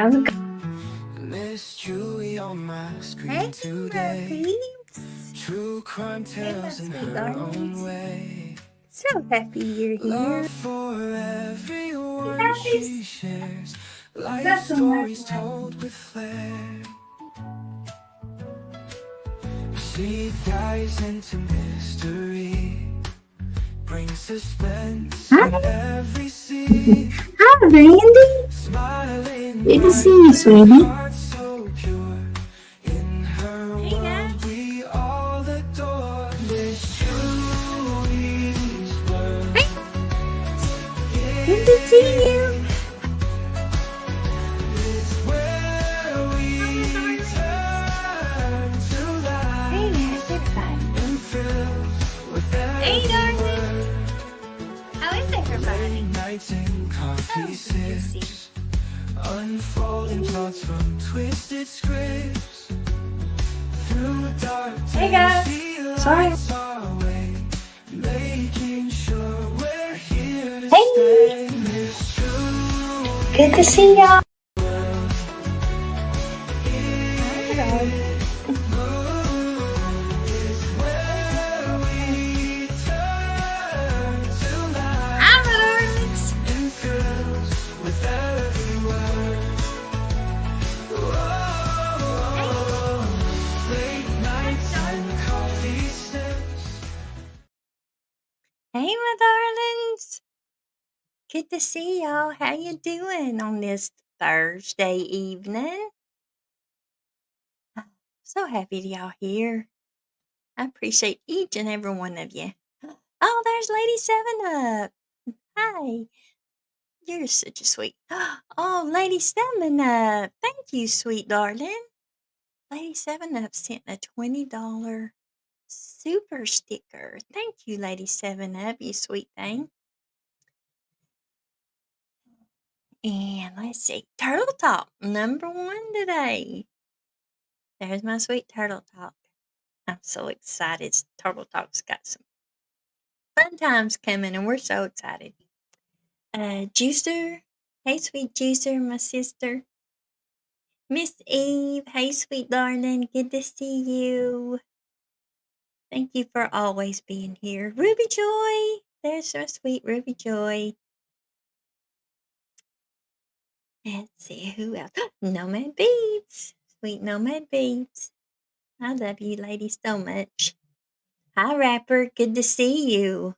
how's it going? Miss Julie on my Hey, screen my today. peeps. True crime Hey, my tales in sweet her own darlings. way. So happy you're Love here. for Hey, everyone guys. she shares. Life Welcome, stories welcome. told with flair. She dives into mystery, brings suspense Hi. in every scene. Hi, Randy. Smiling Good to see bright you, with sweetie. heart so pure. In her Hey, world guys. we all adore. Miss Julie's world Hey, good to see you. is where Hi, my we darlings. turn to Hey, life how's everybody? and thrills with Hey, every darlings. word. How is Late everybody? nights and coffee So good to see sips, unfolding plots from twisted scripts. Through dark you. Hey, days guys. she Sorry. lights our way, making sure we're here to Hey, stay. Miss good to Julie's see y'all. world Hi, darling. is where we turn to Hi, life my darlings. and thrills with every word. Hey, Late hi, nights and darling. coffee sips. Hey, my darlings. Good to see y'all. How you doing on this Thursday evening? So happy to y'all here. I appreciate each and every one of you. Oh, there's Lady Seven Up. Hi. You're such a sweet. Oh, Lady Seven Up. Thank you, sweet darling. Lady Seven Up sent a $20 super sticker. Thank you, Lady Seven Up, you sweet thing. And let's see, Turtle Talk, number one today. There's my sweet Turtle Talk. I'm so excited. Turtle Talk's got some fun times coming, and we're so excited. Juicer, hey, sweet Juicer, my sister. Miss Eve, hey, sweet darling, good to see you. Thank you for always being here. Ruby Joy, there's our sweet Ruby Joy. Let's see who else. Nomad Beads, sweet Nomad Beads. I love you, ladies, so much. Hi, Rapper, good to see you.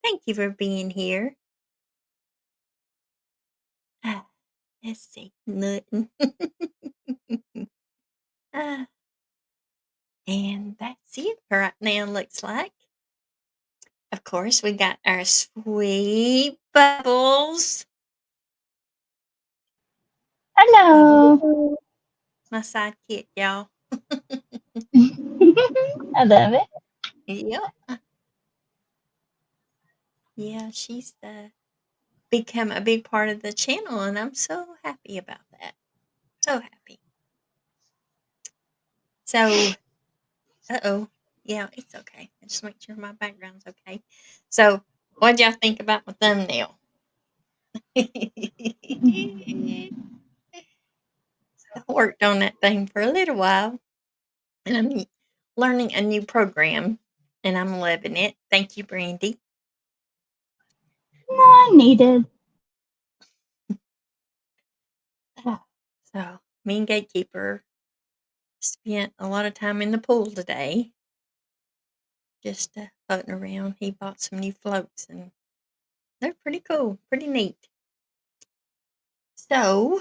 Thank you for being here. Ah, let's see, nothing. Ah, and that's it for right now, looks like. Of course, we got our sweet Bubbles. Hello. Hello. My sidekick, y'all. I love it. Yep. Yeah, she's become a big part of the channel, and I'm so happy about that. So happy. So, uh-oh. Yeah, it's okay. I just make sure my background's okay. So, what'd y'all think about my thumbnail? I worked on that thing for a little while, and I'm learning a new program, and I'm loving it. Thank you, Brandy. Not needed. So, me and Gatekeeper spent a lot of time in the pool today, just floating around. He bought some new floats, and they're pretty cool, pretty neat. So,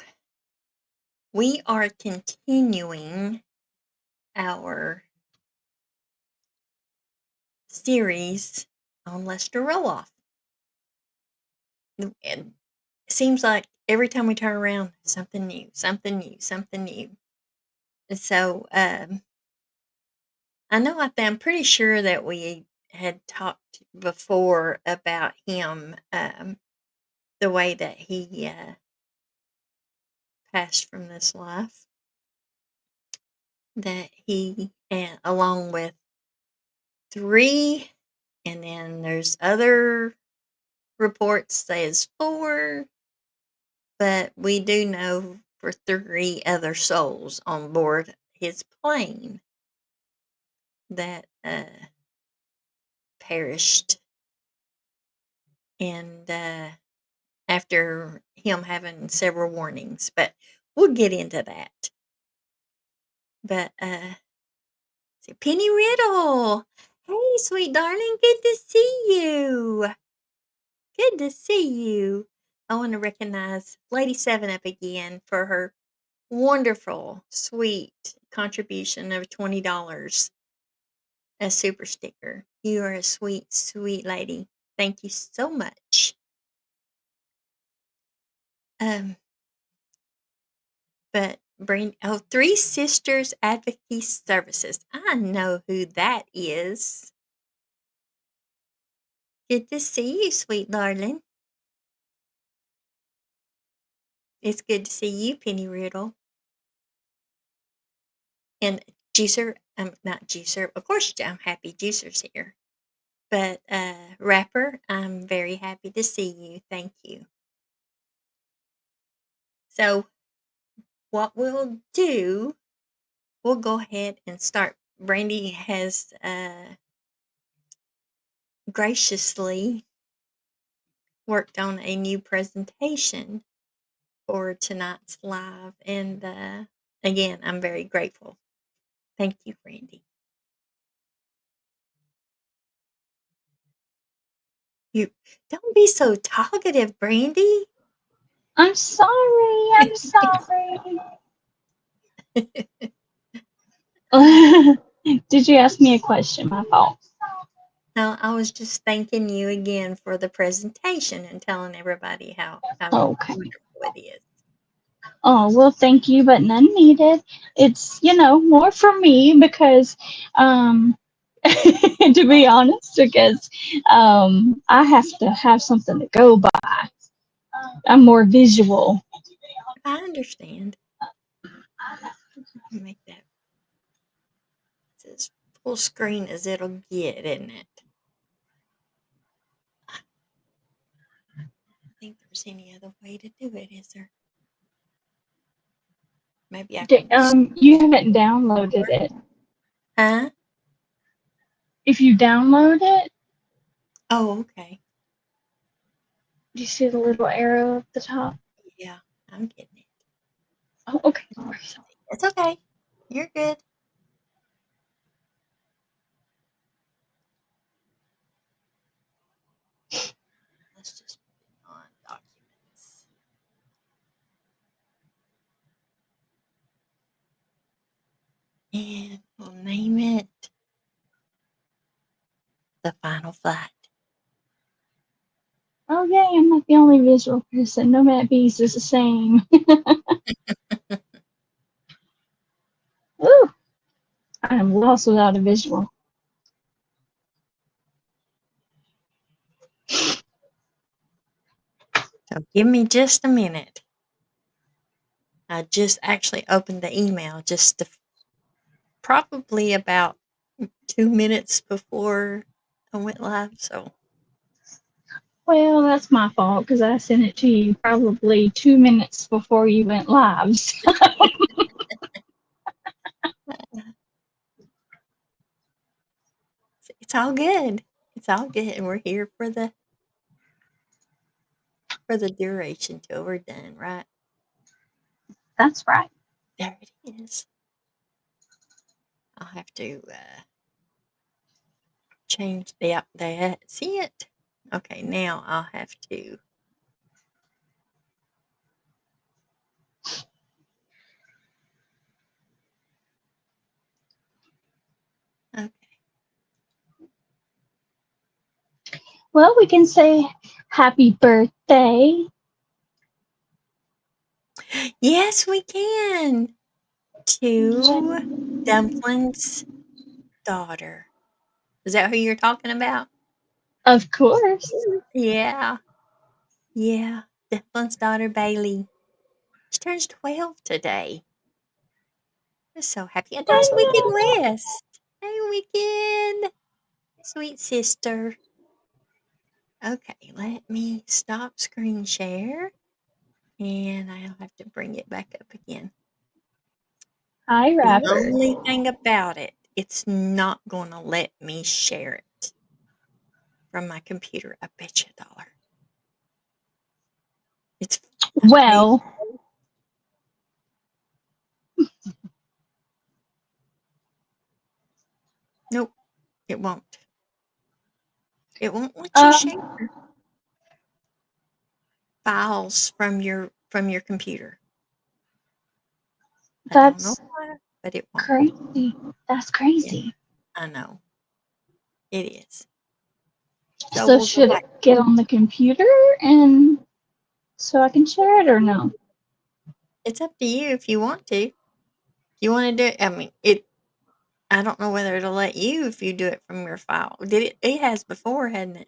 we are continuing our series on Lester Roloff. And it seems like every time we turn around, something new, something new, something new. And so, I'm pretty sure that we had talked before about him, the way that he passed from this life. That he, and along with three, and then there's other reports says four, but we do know for 3 other souls on board his plane that perished. And after him having several warnings, but we'll get into that. But Penny Riddle, hey, sweet darling, good to see you. Good to see you. I want to recognize Lady Seven Up again for her wonderful, sweet contribution of $20, a super sticker. You are a sweet, sweet lady. Thank you so much. But Three Sisters Advocacy Services. I know who that is. Good to see you, sweet darling. It's good to see you, Penny Riddle. And Juicer, not Juicer. Of course, I'm happy Juicer's here. But Rapper, I'm very happy to see you. Thank you. So, what we'll do, we'll go ahead and start. Brandy has graciously worked on a new presentation for tonight's live. And again, I'm very grateful. Thank you, Brandy. You don't be so talkative, Brandy. I'm sorry. I'm sorry. Did you ask me a question? My fault. No, I was just thanking you again for the presentation and telling everybody how Okay. wonderful it is. Oh, well, thank you, but none needed. It's, more for me because, to be honest, because I have to have something to go by. I'm more visual. I understand. Make that as full screen as it'll get, isn't it? I don't think there's any other way to do it, is there? Maybe I can. You haven't downloaded it. Huh? If you download it, Oh, okay. do you see the little arrow at the top? Yeah, I'm getting it. Oh, okay. It's okay. You're good. Let's just put it on documents. And we'll name it The Final Flight. Oh, yay, I'm not the only visual person. Nomad Bees is the same. Woo! I am lost without a visual. So give me just a minute. I just actually opened the email just probably about 2 minutes before I went live. So Well, that's my fault because I sent it to you probably 2 minutes before you went live. it's all good. It's all good. And we're here for the duration till we're done, right? That's right. There it is. I'll have to change that. See it? Okay, now I'll have to. Okay. Well, we can say happy birthday. Yes, we can. To Dumpling's daughter. Is that who you're talking about? Of course. Yeah. Yeah. Dumpling's daughter, Bailey. She turns 12 today. I'm so happy. And there's Wicked West. Hey, Wicked. Sweet sister. Okay, let me stop screen share. And I'll have to bring it back up again. Hi, The rapper. only thing about it, it's not going to let me share it from my computer. I bet you $1. It's okay. Well, Nope, it won't. It won't let you share um, files from your computer. I don't know that's why, but it won't. crazy. That's Yeah, crazy. I know. It is. So So we'll go should back. it get on the computer and so I can share it or no? It's up to you if you want to. You want to do it? I mean, I don't know whether it'll let you if you do it from your file. Did it? It has before, hadn't it?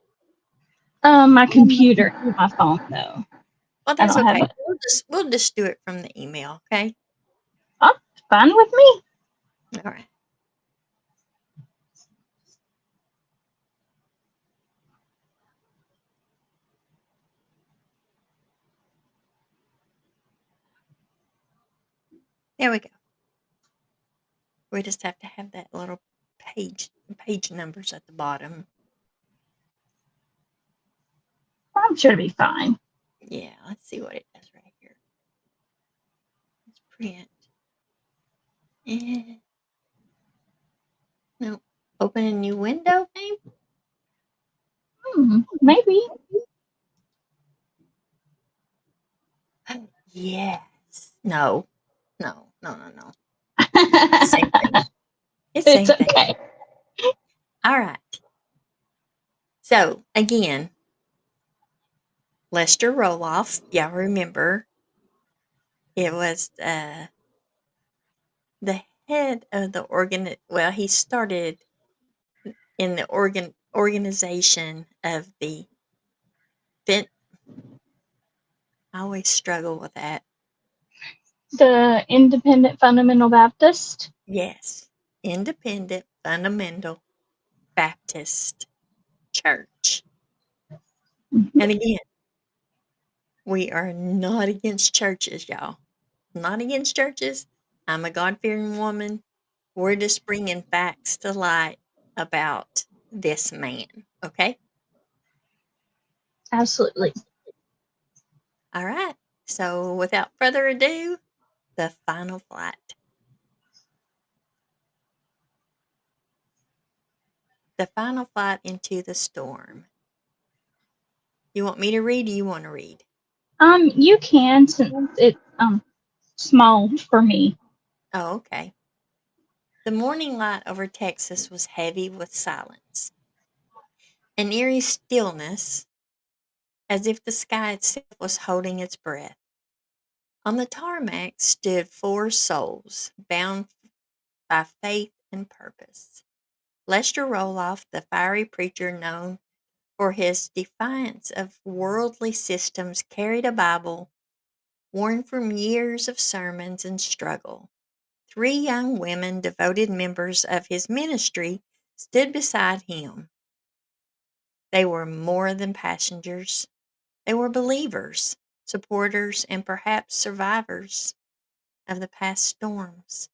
My computer, my phone though. Well, I that's don't have okay. it. We'll just do it from the email. Okay. Oh, fine with me. All right. There we go. We just have to have that little page numbers at the bottom. I'm sure it'll be fine. Yeah. Let's see what it does right here. Let's print. And no. Open a new window, maybe? Maybe. Yes. No. No. No. No. No. It's the same thing. It's the It's same thing. okay. All right. So again, Lester Roloff. Y'all remember it was the head of the organ. Well, he started in the organization of the fin. I always struggle with that. The Independent Fundamental Baptist. Yes, Independent Fundamental Baptist Church. Mhm. And again, we are not against churches, y'all. Not against churches. I'm a God fearing woman. We're just bringing facts to light about this man. Okay. Absolutely. All right. So without further ado, the final flight. The final flight into the storm. You want me to read or you want to read? You can since it's small for me. Oh, okay. The morning light over Texas was heavy with silence. An eerie stillness, as if the sky itself was holding its breath. On the tarmac stood 4 souls, bound by faith and purpose. Lester Roloff, the fiery preacher known for his defiance of worldly systems, carried a Bible worn from years of sermons and struggle. 3 young women, devoted members of his ministry, stood beside him. They were more than passengers. They were believers, supporters, and perhaps survivors of the past storms.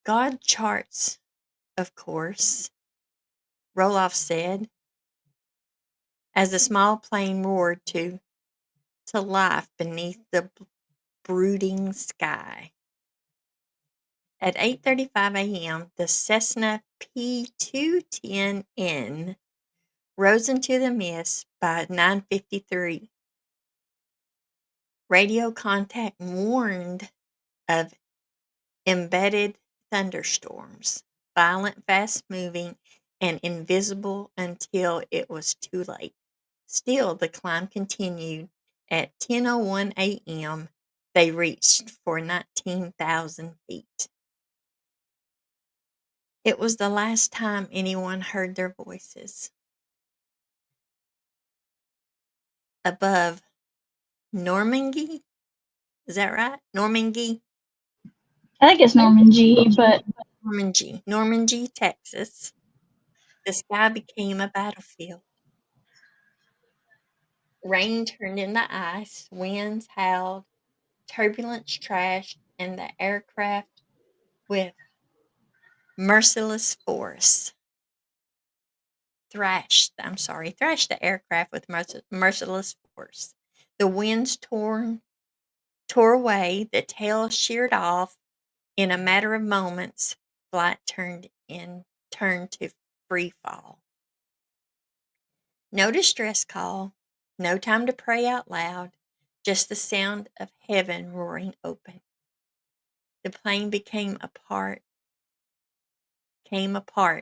God charts, of course, Roloff said, as the small plane roared to life beneath the brooding sky. At 8:35 a.m., the Cessna P210N rose into the mist. By 9:53. Radio contact warned of embedded thunderstorms, violent, fast-moving, and invisible until it was too late. Still, the climb continued. At 10:01 a.m., they reached for 19,000 feet. It was the last time anyone heard their voices. Above Normandy, is that right? Normandy? I think it's Norman G, but Normandy, Texas. The sky became a battlefield. Rain turned into ice, winds howled, turbulence trashed, and the aircraft with merciless force thrashed the aircraft with merciless force. The winds tore away, the tail sheared off. In a matter of moments, flight turned to free fall. No distress call, no time to pray out loud, just the sound of heaven roaring open. The plane came apart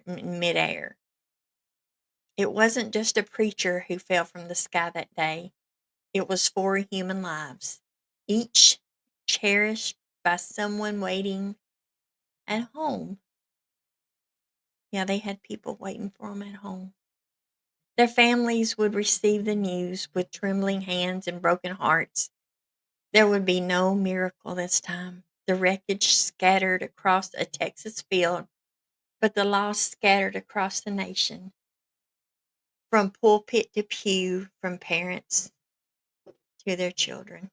in midair. It wasn't just a preacher who fell from the sky that day. It was 4 human lives, each cherished by someone waiting at home. Yeah, they had people waiting for them at home. Their families would receive the news with trembling hands and broken hearts. There would be no miracle this time. The wreckage scattered across a Texas field, but the loss scattered across the nation, from pulpit to pew, from parents to their children.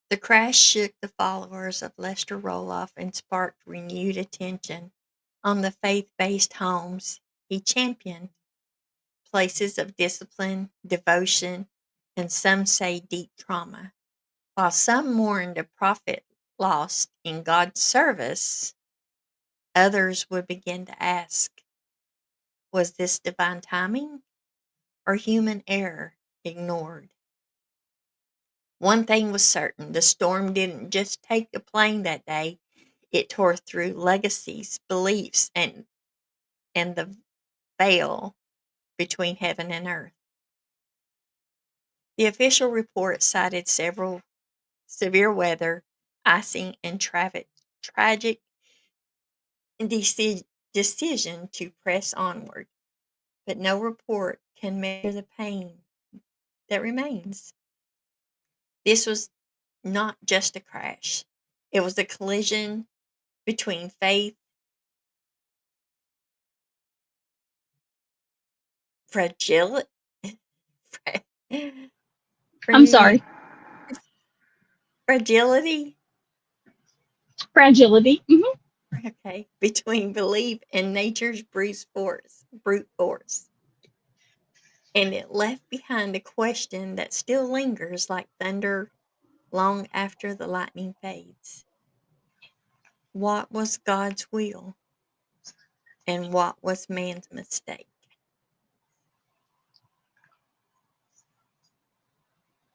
The crash shook the followers of Lester Roloff and sparked renewed attention on the faith-based homes he championed, places of discipline, devotion, and some say deep trauma. While some mourned a prophet lost in God's service, others would begin to ask, was this divine timing or human error ignored? One thing was certain, the storm didn't just take the plane that day, it tore through legacies, beliefs, and the veil between heaven and earth. The official report cited several severe weather, icing, and tragic decision to press onward, but no report can measure the pain that remains. This was not just a crash, it was a collision between faith, fragility, I'm sorry. fragility, Fragility. okay, between belief and nature's brute force. And it left behind a question that still lingers like thunder long after the lightning fades. What was God's will and what was man's mistake?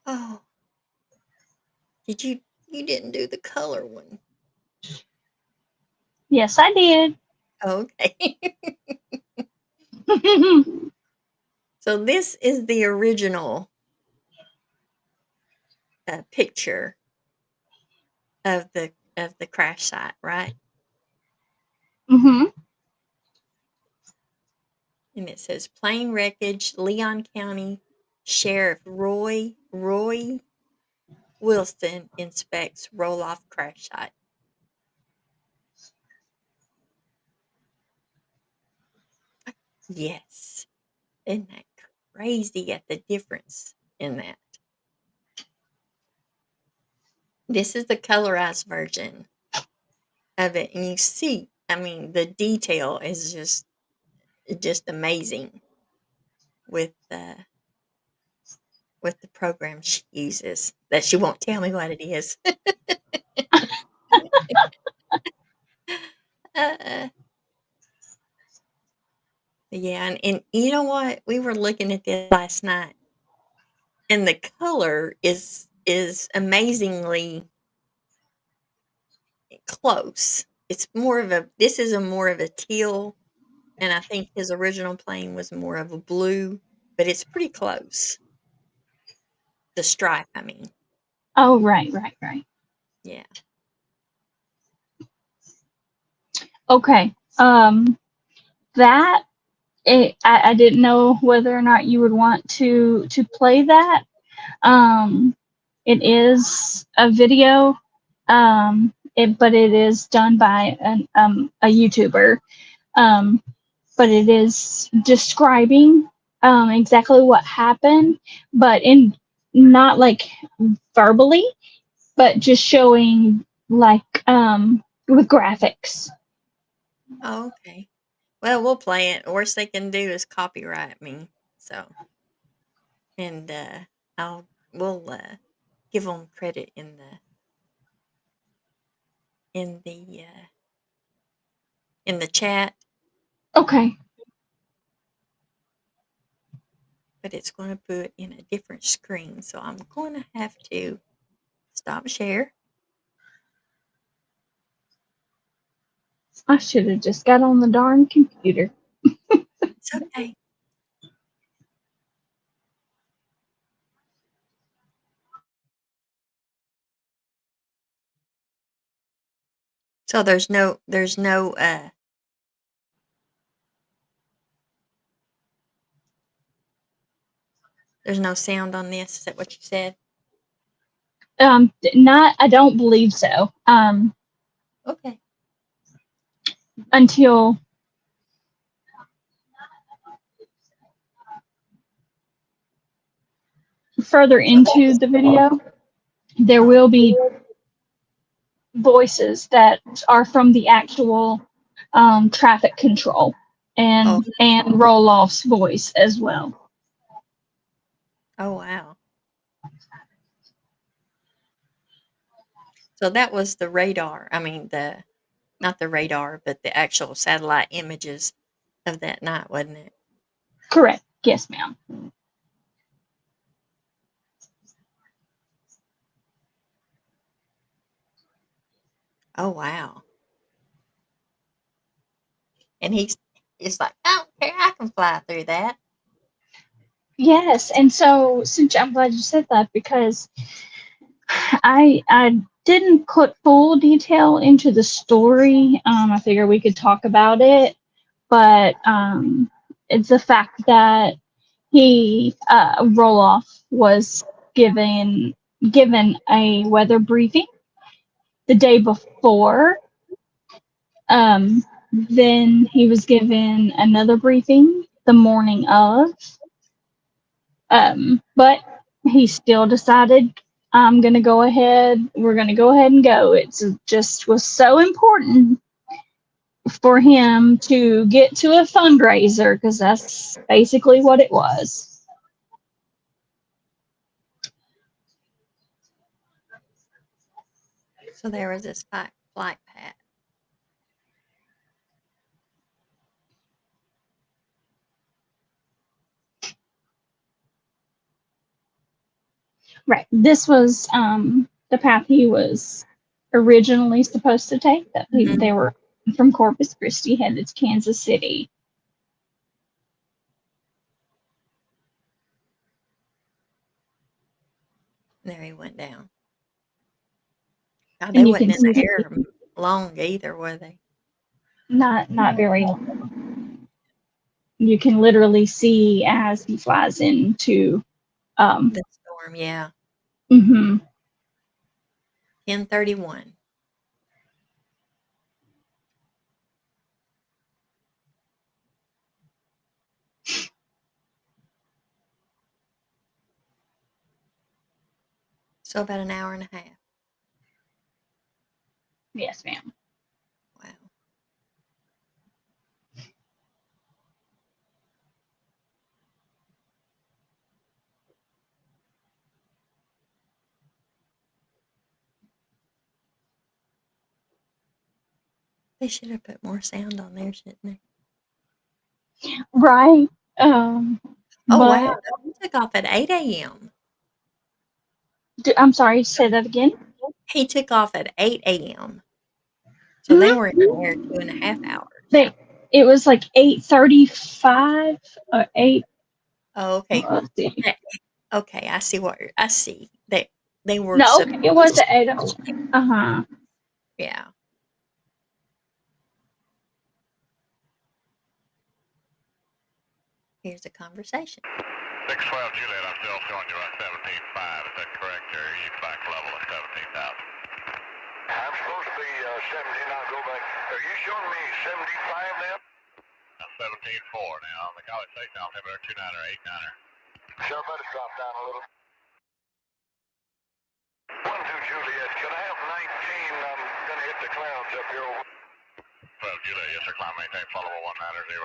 Oh, you didn't do the color one. Yes, I did. Okay. So this is the original picture of the crash site, right? hmm And it says plane wreckage, Leon County Sheriff Roy Wilson inspects roll-off crash site. Yes. Isn't that crazy at the difference in that? This is the colorized version of it, and you see, I mean, the detail is just amazing with the program she uses that she won't tell me what it is. uh, yeah, and you know what? We were looking at this last night, and the color is amazingly close. It's more of a this is a more of a teal, and I think his original plane was more of a blue, but it's pretty close. The stripe, I mean. Oh, right, right, right. Yeah. Okay. That I didn't know whether or not you would want to play that. Um, it is a video, but it is done by a YouTuber. Um, but it is describing exactly what happened, but in not like verbally, but just showing like with graphics. Oh, okay. Well, we'll play it. Worst they can do is copyright me. So, and I'll we'll give them credit in the in the chat, Okay. but it's going to put in a different screen. So I'm going to have to stop share. I should have just got on the darn computer. It's okay. So there's no sound on this. Is that what you said? Not, I don't believe so. Okay. Until further So that into the video, there oh will be voices that are from the actual traffic control oh and Roloff's voice as well. oh wow. So that was the radar. I mean the not the radar, but the actual satellite images of that night, wasn't it? Correct. Yes, ma'am. Oh wow. And he's like, I don't care, I can fly through that. Yes, and so since I'm glad you said that because I didn't put full detail into the story. I figure we could talk about it, but it's the fact that he Roloff was given given a weather briefing the day before. Then he was given another briefing the morning of. But he still decided, I'm going to go ahead. We're going to go ahead and go. It's just was so important for him to get to a fundraiser because that's basically what it was. So there was this flight path. Right. This was the path he was originally supposed to take. That Mhm. they were from Corpus Christi headed to Kansas City. There he went down. God, they And you wasn't can in the see air long either, were they? not very long. You can literally see as he flies into um The storm, yeah. mhm. 10:31. So about an hour and a half. Yes, ma'am. Wow. They should have put more sound on there, shouldn't they? Right. Um, Oh wow, but no, he took off at 8 a.m. I'm sorry, say that again. He took off at 8 a.m. So they were in the air Hmm. 2.5 hours. They, it was like 8:35 or 8. Oh, okay. Let's see. Eh, okay, I see what I see. They were No, okay, it was supposed at 8. Uh-huh. yeah. Here's a conversation. 612 Juliet, I'm still showing you on 17.5. Is that correct? Or are you back level at 17,000? I'm supposed to be 17. I'll go back. Are you showing me 75 now? 17-4 now. On the College Station altimeter 29er, 89er. Sure, better drop down a little. 12 Juliet, can I have 19? I'm gonna hit the clouds up here. 12 Juliet, yes sir, climb maintain, followable 190.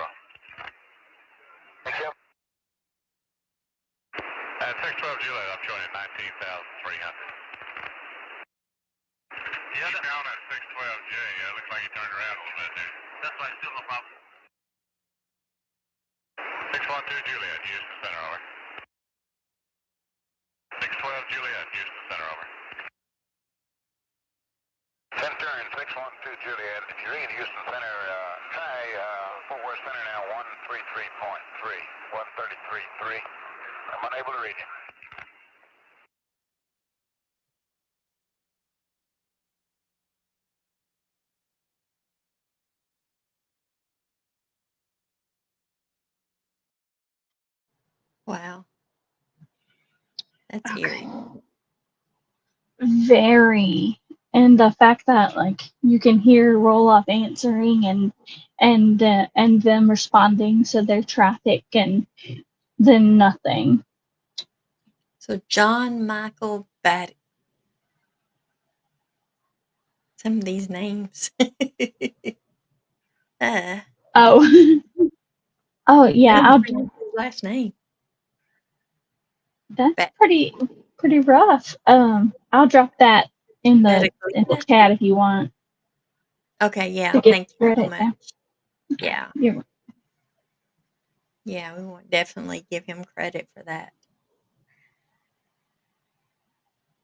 Thank you. At 612 Juliet, I'm showing at 19,300. Yeah, keep down at 612 J, looks like you turned around a little bit there. That's right, still no problem. 612 Juliet, Houston Center, over. 612 Juliet, Houston Center, over. Center and 612 Juliet. If you're in Houston Center, try Fort Worth Center now, 133.3. 133.3. I'm unable to read you. Wow. That's Okay. eerie. Very. And the fact that like you can hear Roloff answering and them responding to their traffic and then nothing. So John Michael Batty. Some of these names. Oh. Oh yeah, Couldn't I'll pronounce his last name. that's Bat- pretty rough. I'll drop that in the Bataglita? chat if you want Okay, yeah. to get Thank you so credit. much. Yeah. You're, Yeah, we will definitely give him credit for that.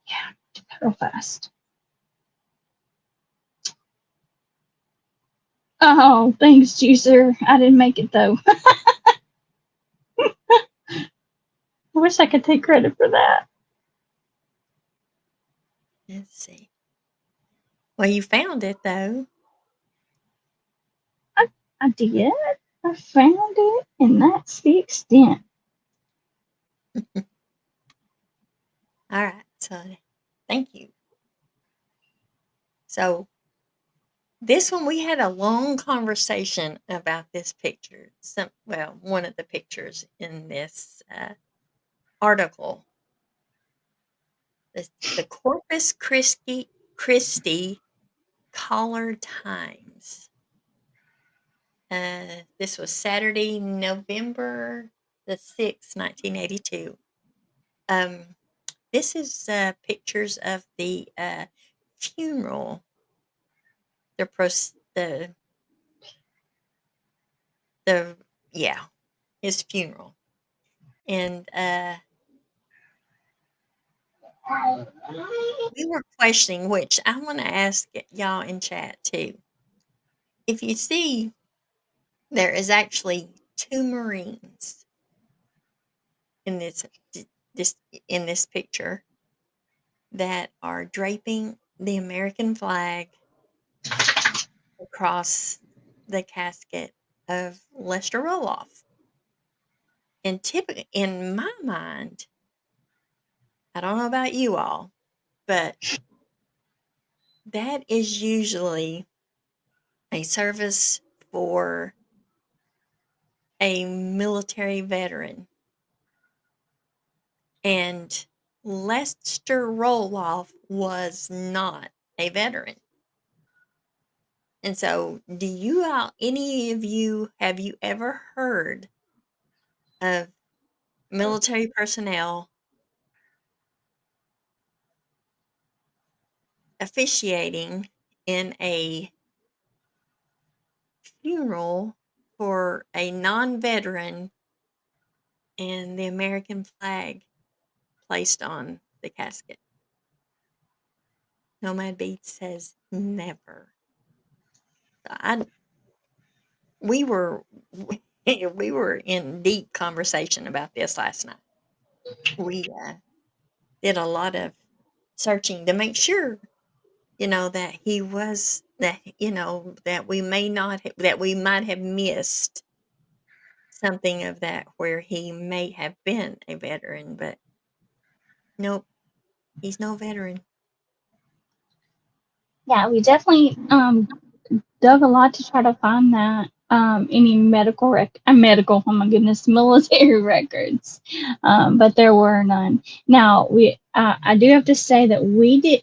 yeah, real fast. Oh, thanks, Juicer. I didn't make it though. I wish I could take credit for that. Let's see. Well, you found it though. I did. I found it, and that's the extent. All right. So thank you. So this one, we had a long conversation about this picture. One of the pictures in this article. The Corpus Christi Caller Times. This was Saturday, November the 6th, 1982. This is pictures of the funeral. The yeah, his funeral. And we were questioning, which I want to ask y'all in chat too. If you see, there is actually 2 Marines in this picture that are draping the American flag across the casket of Lester Roloff. And typically, in my mind, I don't know about you all, but that is usually a service for a military veteran. And Lester Roloff was not a veteran. And so, any of you, have you ever heard of military personnel officiating in a funeral for a non-veteran and the American flag placed on the casket? Nomad Beats says never. We were we were in deep conversation about this last night. We did a lot of searching to make sure, that he was that we might have missed something of that where he may have been a veteran, but nope, he's no veteran. Yeah, we definitely dug a lot to try to find that. any medical, oh my goodness, military records, but there were none. Now I do have to say that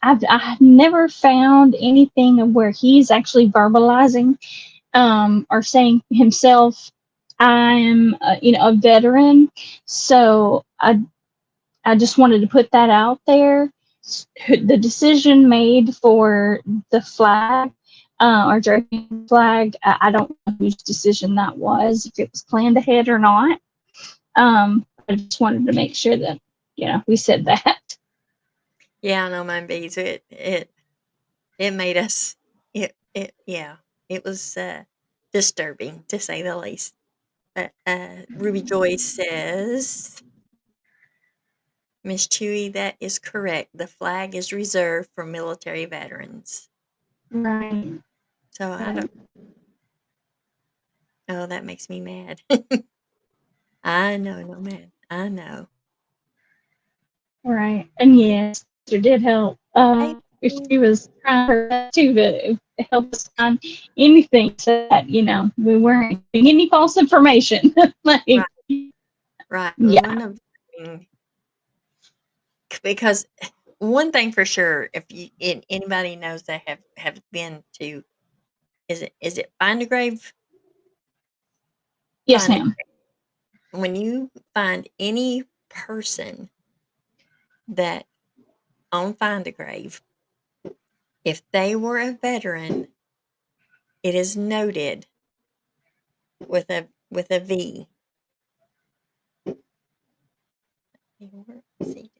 I've never found anything of where he's actually verbalizing, or saying himself, I am, a veteran. So I just wanted to put that out there. The decision made for the flag, or draping flag, I don't know whose decision that was, if it was planned ahead or not. I just wanted to make sure that, we said that. Yeah, I know, my bees. It made us. Yeah. It was disturbing to say the least. Ruby Joy says, Miss Chewy, that is correct. The flag is reserved for military veterans. Right. So I don't. Oh, that makes me mad. I know, no man. I know. Right. And yes, it did help. Hey, If Boo. she was trying her best too, to help us find anything so that, we weren't getting any false information. Right, Like, right. We yeah. wouldn't have. Because one thing for sure, if anybody knows that have been to, is it Find a Grave? Yes, Find a ma'am. When you find any person that on Find a Grave, if they were a veteran, it is noted with a V. See,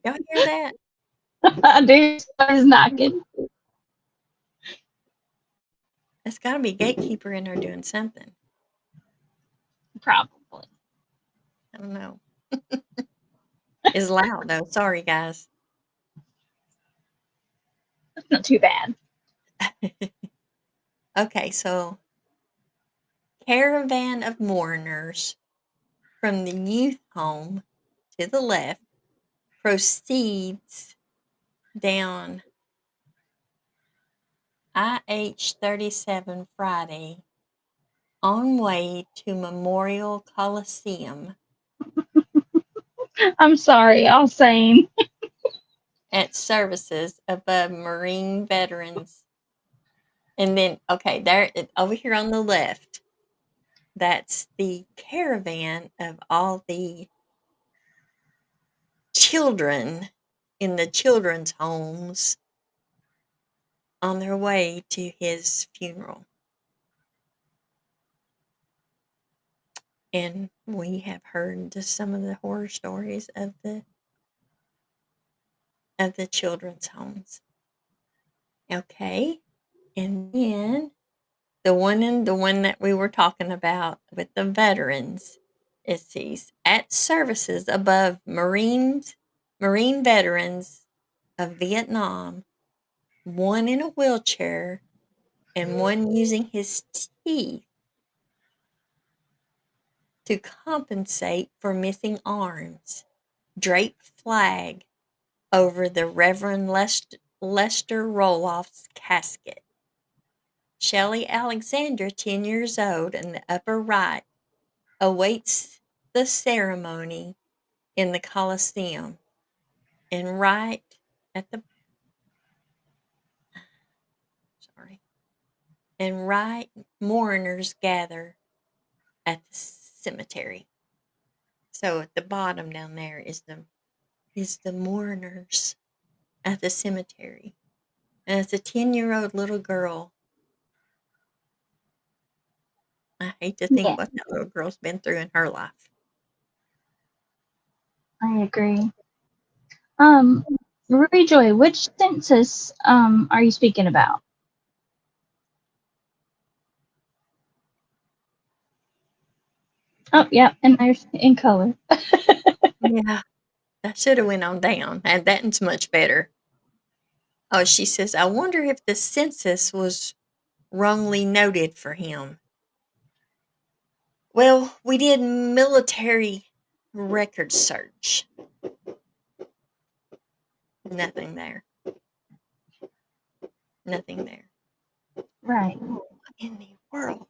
y'all hear that? I do. Somebody's knocking. That's got to be gatekeeper in there doing something. Probably. I don't know. It's loud though. Sorry, guys. That's not too bad. Okay, so caravan of mourners from the youth home to the left proceeds down IH-37 Friday on way to Memorial Coliseum I'm sorry. I'll sing. at services above Marine veterans. And then, okay, there over here on the left, that's the caravan of all the children in the children's homes on their way to his funeral. And we have heard just some of the horror stories of the children's homes. Okay. And then the one that we were talking about with the veterans, it says at services above Marine veterans of Vietnam, one in a wheelchair and one using his teeth to compensate for missing arms. Drape flag over the Reverend Lester Roloff's casket. Shelley Alexander, 10 years old, in the upper right, awaits the ceremony in the Coliseum. And at the sorry, and right mourners gather at the cemetery. So at the bottom down there is the mourners at the cemetery. And it's a 10-year-old little girl. I hate to think Yeah, what that little girl's been through in her life. I agree. Um, Ruby Joy, which census are you speaking about? Oh, yeah, and there's in color. Yeah, that should have went on down, and that's much better. Oh, she says, I wonder if the census was wrongly noted for him. Well, we did military record search. Nothing there. Nothing there. Right. What in the world?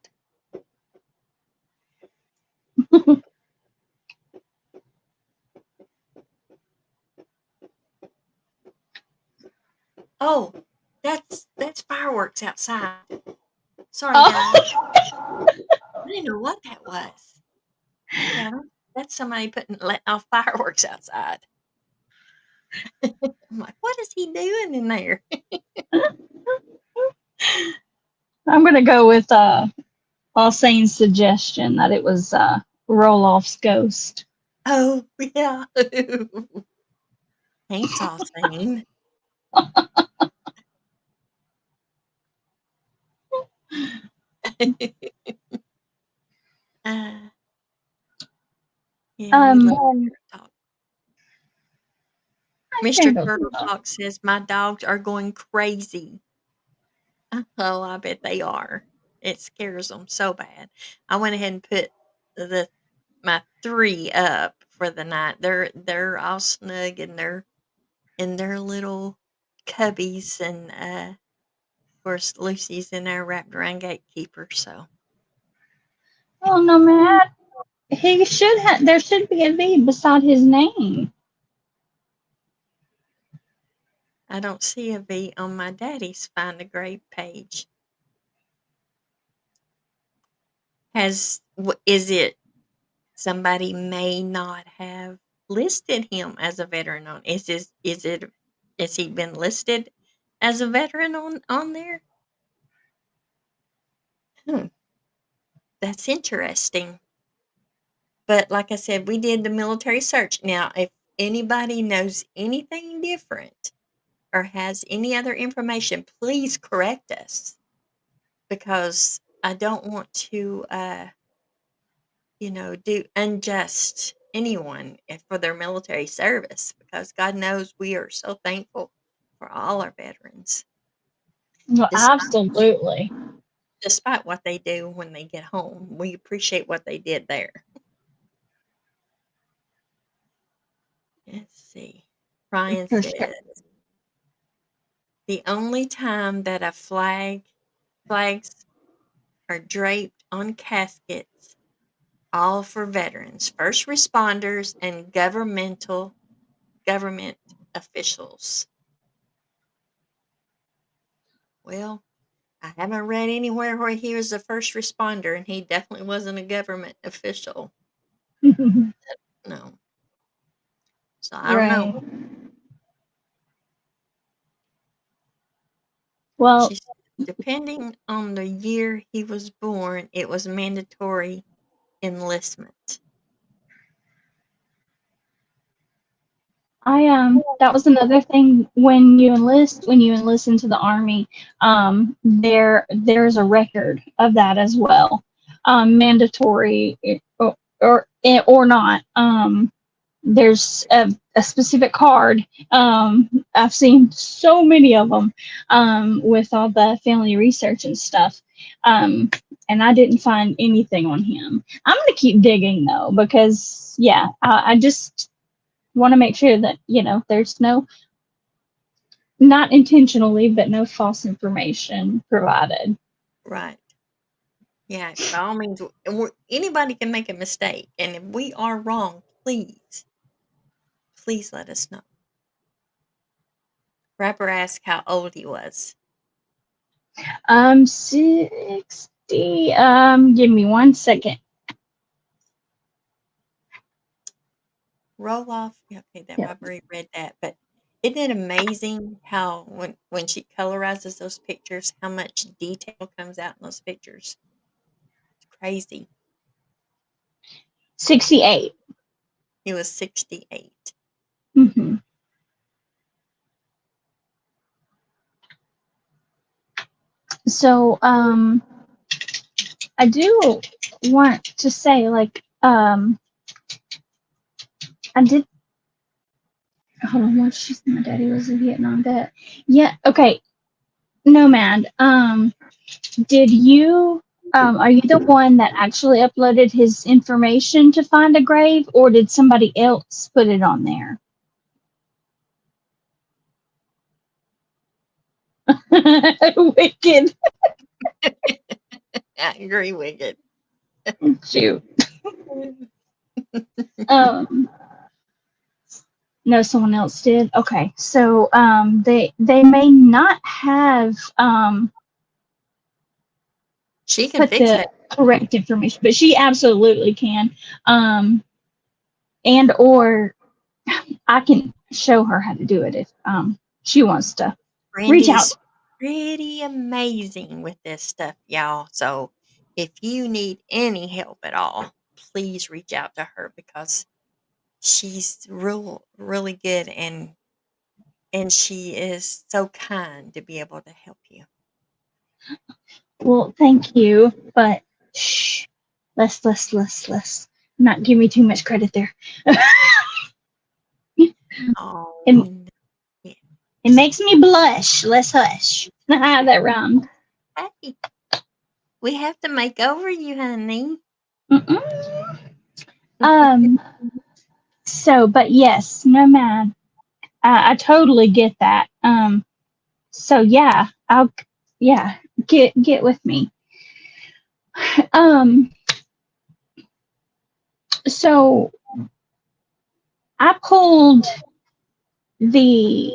Oh, that's fireworks outside. Sorry, guys. Oh. I didn't know what that was. Yeah, that's somebody letting off fireworks outside. I'm like, what is he doing in there? I'm gonna go with All Saints' suggestion that it was Roloff's ghost. Oh, yeah. Chainsaw scene. uh, yeah, we love Turtle Talk. Mr. Turtle Talk says, my dogs are going crazy. Oh, I bet they are. It scares them so bad. I went ahead and put the my 3 up for the night. They're all snug in their little cubbies, and, of course, Lucy's in there wrapped around Gatekeeper, so Oh no, Matt. He should have. There should be a V beside his name. I don't see a V on my daddy's Find a Grave page. Is it somebody may not have listed him as a veteran on has he been listed as a veteran on there? Hmm, that's interesting. But like I said, we did the military search. Now, if anybody knows anything different or has any other information, please correct us, because I don't want to do unjust anyone for their military service, because God knows we are so thankful for all our veterans, Well, despite, absolutely. despite what they do when they get home. We appreciate what they did there. Let's see. Ryan For sure. says, the only time that flags are draped on caskets, all for veterans, first responders, and government officials. Well, I haven't read anywhere where he was a first responder, and he definitely wasn't a government official. No. So I don't know. Right. Well, She said, depending on the year he was born, it was mandatory enlistment. that was another thing when you enlist into the army, there's a record of that as well. Mandatory or not. There's a specific card. I've seen so many of them with all the family research and stuff. And I didn't find anything on him. I'm going to keep digging though, because yeah, I just want to make sure that, there's not intentionally, but no false information provided. Right. Yeah, by all means, anybody can make a mistake. And if we are wrong, please let us know. Rapper asked how old he was. 60. Give me 1 second. Roloff, yeah, okay, that Yep. I've already read that, but isn't it amazing how when she colorizes those pictures, how much detail comes out in those pictures? It's crazy. 68. He was 68. Mm-hmm. So, I do want to say, like, I did. Hold on, what she said? My daddy was a Vietnam vet. Yeah. Okay. Nomad. Did you? Are you the one that actually uploaded his information to find a grave, or did somebody else put it on there? Wicked. I agree with it. Shoot. Um, no, someone else did. Okay, so they may not have She can put fix the that. correct information, but she absolutely can. And or I can show her how to do it if she wants to reach out. Brandy's pretty amazing with this stuff, y'all. So if you need any help at all, please reach out to her because she's really good and she is so kind to be able to help you. Well, thank you, but shh, less. Not give me too much credit there. Oh, it, we know. it makes me blush. Let's hush. That round. Hey, we have to make over you, honey. Mm-mm. Um. So, but yes, no man. I totally get that. So yeah, yeah, get with me. Um. So I pulled the.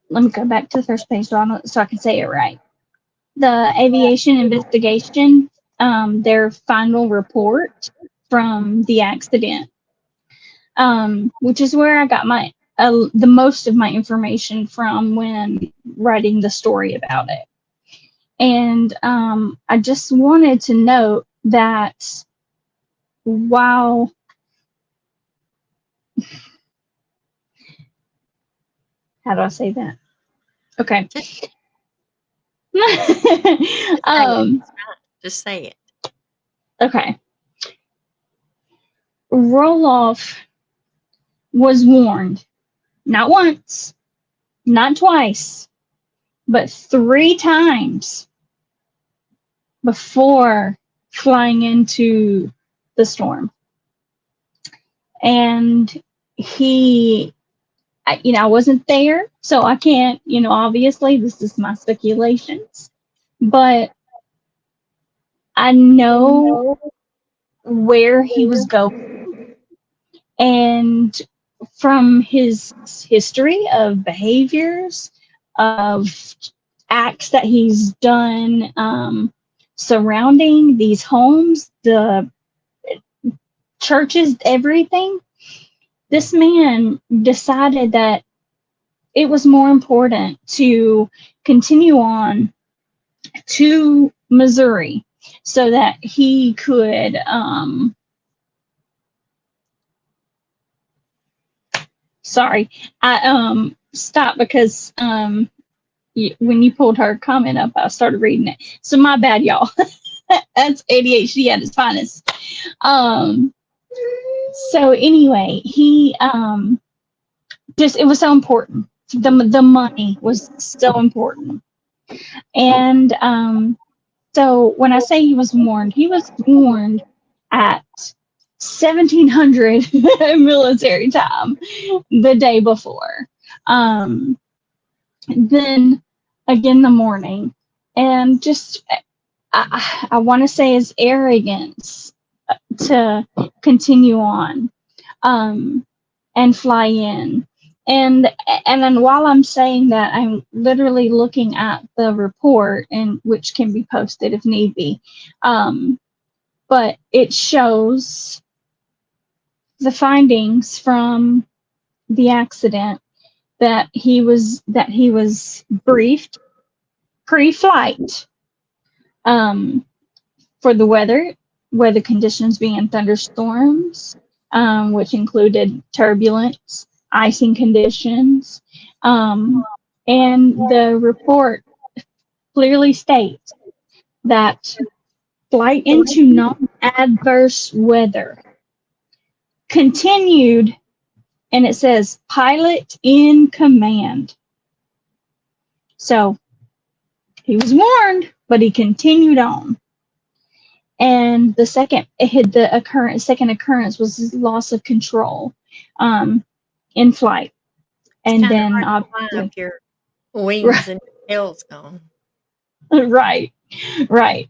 Let me go back to the first page so I can say it right. The aviation investigation, their final report from the accident, which is where I got my the most of my information from when writing the story about it. And I just wanted to note that while how do I say that? Okay. Just, just say it. um, It's fine. Just say it. okay. Roloff was warned not once, not twice, but 3 times before flying into the storm. And he, I wasn't there, so I can't, obviously, this is my speculations, but I know where he was going. And from his history of behaviors, of acts that he's done surrounding these homes, the churches, everything, this man decided that it was more important to continue on to Missouri so that he could sorry, I stopped because when you pulled her comment up, I started reading it. So my bad, y'all. That's ADHD at its finest. Um, so anyway, he just it was so important. The money was so important, and so when I say he was warned at 1700 military time the day before. Then again the morning, and just I want to say his arrogance to continue on and fly in. And then while I'm saying that, I'm literally looking at the report, and which can be posted if need be. But it shows the findings from the accident that he was briefed pre-flight um, for the weather conditions being thunderstorms, which included turbulence, icing conditions, and the report clearly states that flight into non-adverse weather continued, and it says pilot in command. So he was warned, but he continued on. And the second second occurrence was his loss of control in flight. It's And kind of then hard to fly up obviously your wings and Hell's gone. Right, right.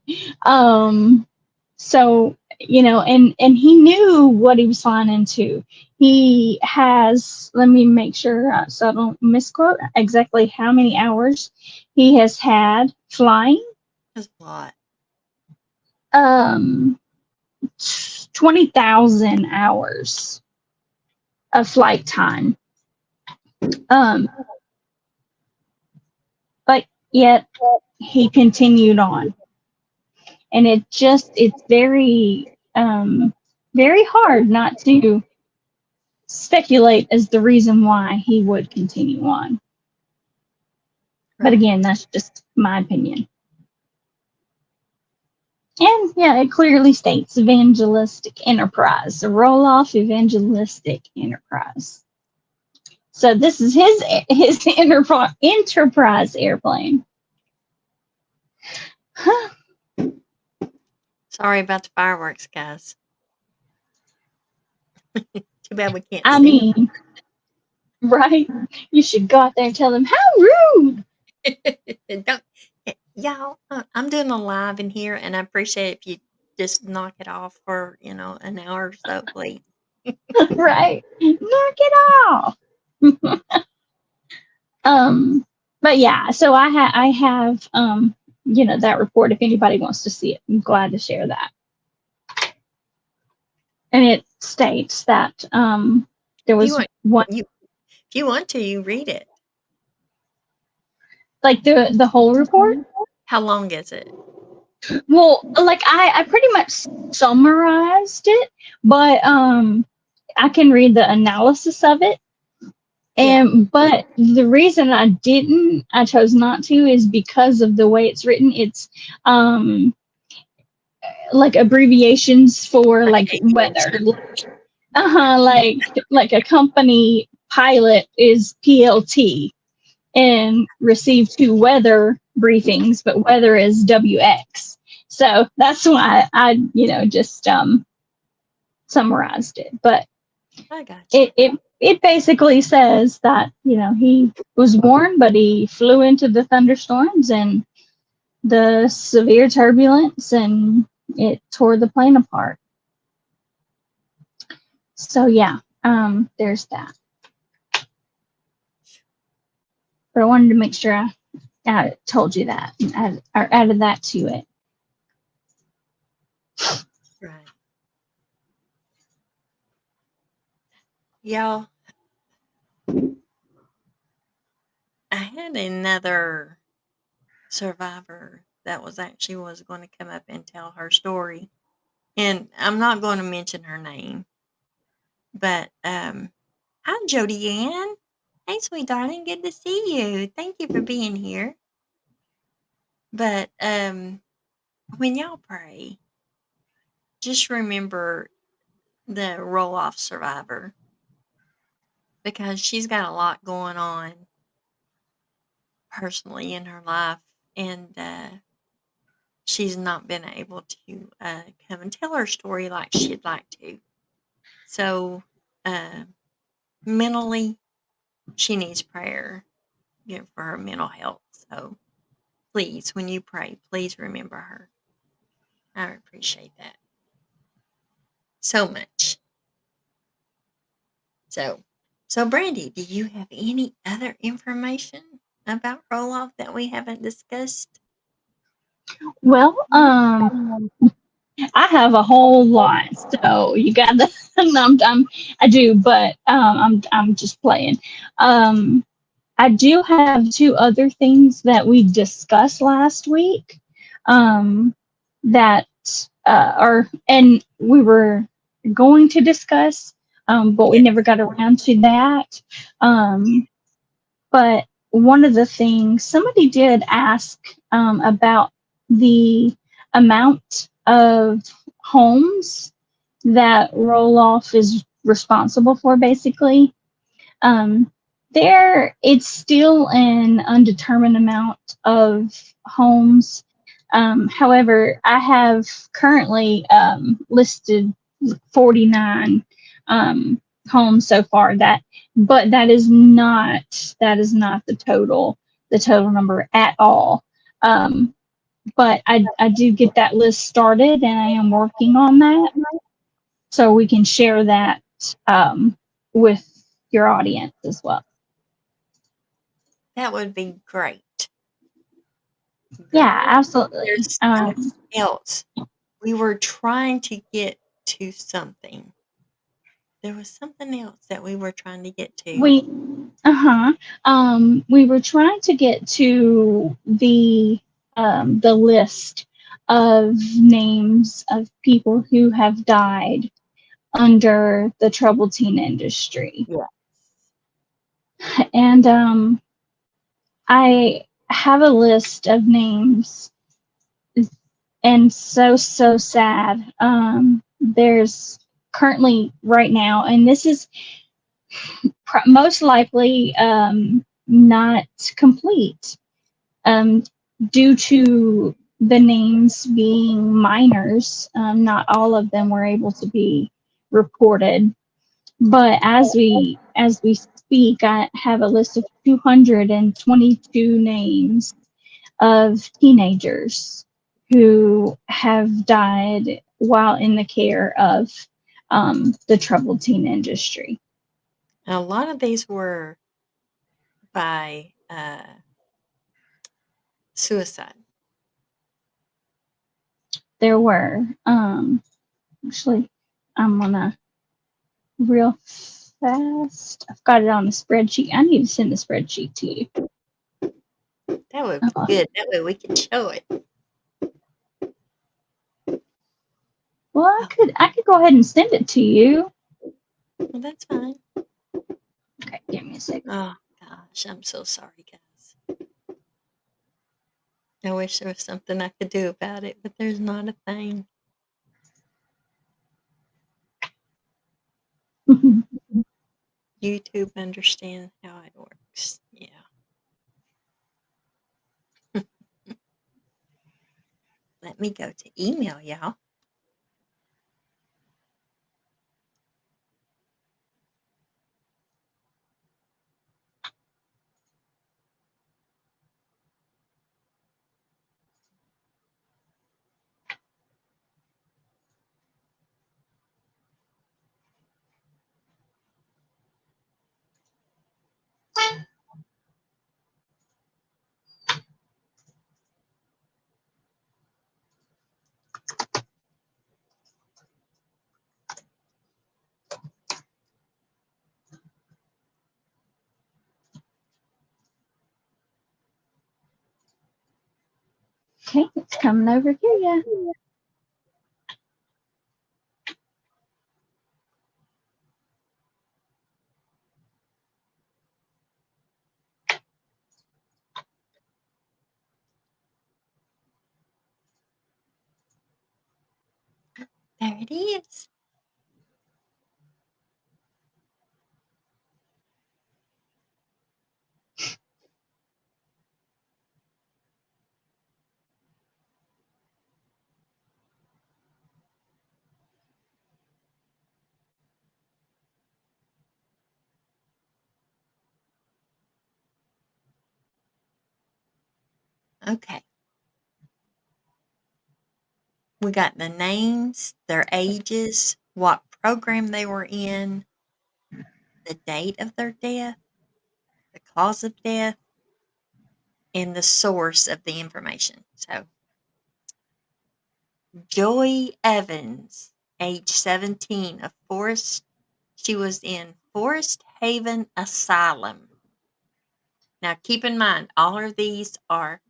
So, and he knew what he was flying into. He has, let me make sure so I don't misquote exactly how many hours he has had flying. That's a lot. Um, 20,000 hours of flight time. Um, but yet he continued on. And it's very hard not to speculate as the reason why he would continue on. But Right. again, that's just my opinion. And yeah, it clearly states evangelistic enterprise, the Roloff evangelistic enterprise. So this is his enterprise airplane. Huh. Sorry about the fireworks, guys. Too bad we can't I see mean, right? You should go out there and tell them how rude. them. Don't, y'all, I'm doing a live in here, and I appreciate if you just knock it off for, an hour or so, please. Right? Knock it off. But yeah, so I have that report if anybody wants to see it. I'm glad to share that. And it states that there If you was want, one, if you want to, you read it. like the whole report. How long is it? Well, like I pretty much summarized it, but I can read the analysis of it. Yeah. And but the reason I chose not to is because of the way it's written. It's like abbreviations for Like like weather. aviation. Like a company pilot is PLT and receive two weather briefings, but weather is WX. So that's why I just summarized it. But I got you. it basically says that he was warned, but he flew into the thunderstorms and the severe turbulence, and it tore the plane apart. So yeah, there's that. But I wanted to make sure I told you that and added that to it. Right. Y'all, I had another survivor that was going to come up and tell her story. And I'm not going to mention her name, but hi Jody Ann. Hey sweet darling, good to see you. Thank you for being here. But when y'all pray, just remember the roll off survivor because she's got a lot going on personally in her life, and she's not been able to come and tell her story like she'd like to. So, uh, mentally, she needs prayer, for her mental health. So, please, when you pray, please remember her. I appreciate that so much. So, Brandy, do you have any other information about Roloff that we haven't discussed? Well, I have a whole lot, so you got the. I do, but I'm just playing. I do have two other things that we discussed last week. That and we were going to discuss, but we Yes. never got around to that. But one of the things somebody did ask about the amount of homes that Roloff is responsible for, basically. Um, it's still an undetermined amount of homes. However, I have currently listed 49 homes so far. But that is not the total. the total number at all. Um, but I do get that list started, and I am working on that so we can share that with your audience as well. That would be great. Yeah, absolutely. There's something else. We were trying to get to something. There was something else that we were trying to get to. We were trying to get to the list of names of people who have died under the troubled teen industry. Yeah. And I have a list of names, and so sad. There's currently right now, and this is most likely not complete, um, due to the names being minors. Not all of them were able to be reported. But as we speak, I have a list of 222 names of teenagers who have died while in the care of the troubled teen industry. And a lot of these were by suicide. There were actually, I'm gonna real fast. I've got it on a spreadsheet. I need to send the spreadsheet to you. That would be good. That way we can show it. Well, I could go ahead and send it to you. Well, that's fine. Okay, give me a second. Oh gosh, I'm so sorry, guys. I wish there was something I could do about it, but there's not a thing. YouTube understands how it works. Yeah. Let me go to email, y'all. Okay, it's coming over to you. There it is. Okay. We got the names, their ages, what program they were in, the date of their death, the cause of death, and the source of the information. So, Joy Evans, age 17, of Forest, she was in Forest Haven Asylum. Now, keep in mind, all of these are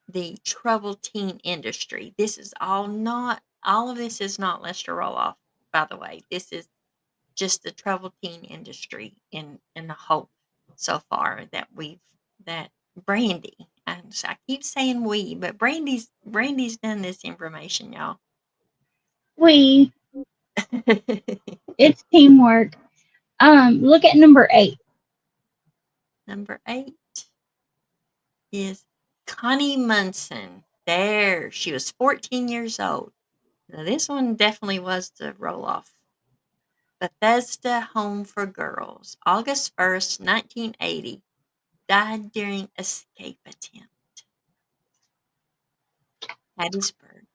the troubled teen industry. This is all of this is not Lester Roloff, by the way. This is just the troubled teen industry in the whole so far that Brandy, and so I keep saying we, but Brandy's done this information, y'all. It's teamwork. Look at number 8. Number 8 is Connie Munson. There, she was 14 years old. Now, this one definitely was the roll off. Bethesda Home for Girls, August 1st, 1980. died during escape attempt. Hattiesburg,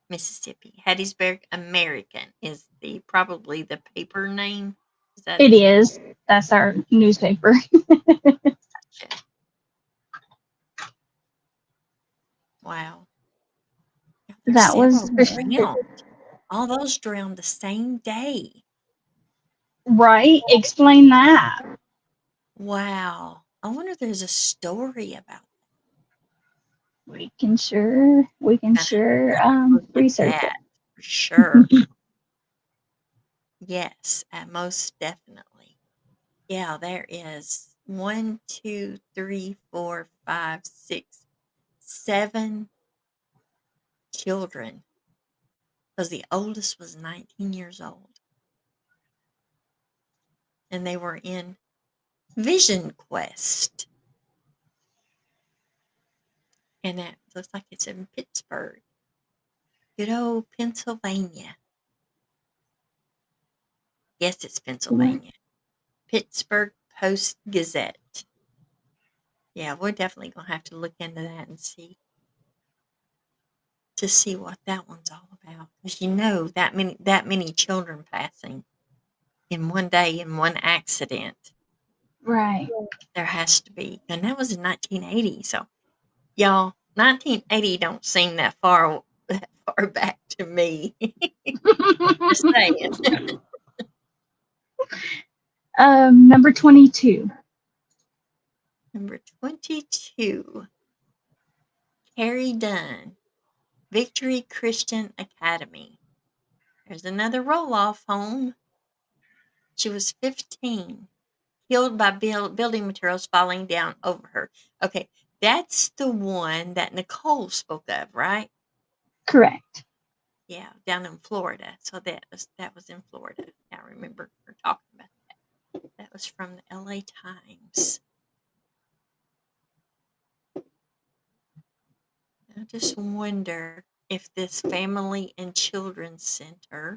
Mississippi. Hattiesburg American is probably the paper name. Is that It is. That's our newspaper. gotcha. Wow. Yeah, there's That was several for sure. drowned. All those drowned the same day. Right. Explain that. Wow. I wonder if there's a story about We can sure look at research it. that for sure. Yes, most definitely. Yeah, there is 1, 2, 3, 4, 5, 6, 7 children because the oldest was 19 years old and they were in Vision Quest. And that looks like it's in Pittsburgh, good old Pennsylvania. Yes, it's Pennsylvania. Pittsburgh Post Gazette. Yeah, we're definitely gonna have to look into that and see what that one's all about. Because that many children passing in one day in one accident, Right. there has to be. And that was in 1980. So, y'all, 1980 don't seem that far back to me. Just saying. Number 22. Number 22, Carrie Dunn, Victory Christian Academy. There's another roll-off home. She was 15, killed by building materials falling down over her. Okay, that's the one that Nicole spoke of, right? Correct. Yeah, down in Florida. So that was in Florida. I remember her talking about that. That was from the LA Times. I just wonder if this family and children's center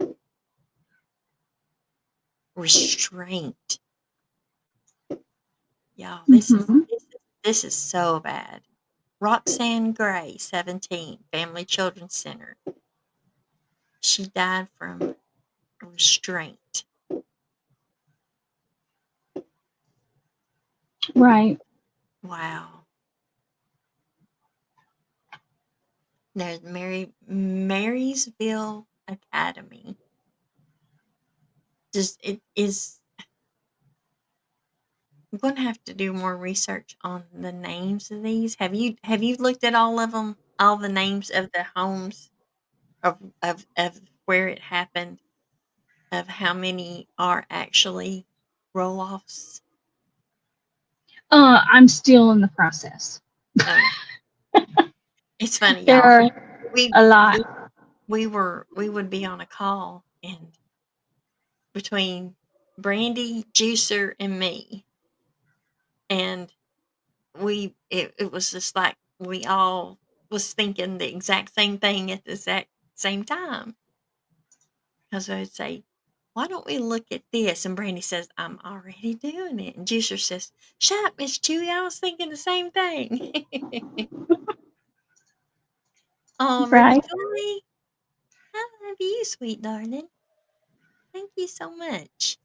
restraint. Y'all, this is Mm-hmm. this is this is so bad. Roxanne Gray, 17, Family Children's Center. She died from restraint. Right. Wow. There's Marysville Academy. Just it is. I'm going to have to do more research on the names of these. Have you looked at all of them? All the names of the homes of where it happened, of how many are actually roll-offs? I'm still in the process. Oh, it's funny, There y'all. are We a we lot. we would be on a call and between Brandy, Juicer, and me, and it was just like we all was thinking the exact same thing at the exact same time. Because I would say, "Why don't we look at this?" And Brandy says, "I'm already doing it." And Juicer says, "Shut up, Miss Chewy. I was thinking the same thing." Oh, Ruby Right. Joy, I love you, sweet darling. Thank you so much.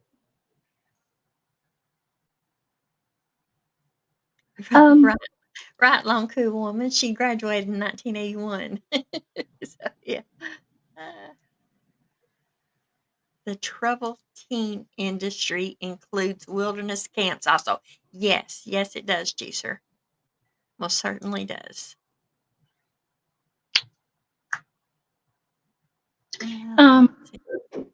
Um, Right, right, long cool woman. She graduated in 1981. So yeah. Uh, the troubled teen industry includes wilderness camps also. Yes, yes, it does, Juicer. Most certainly does. um, Let's see.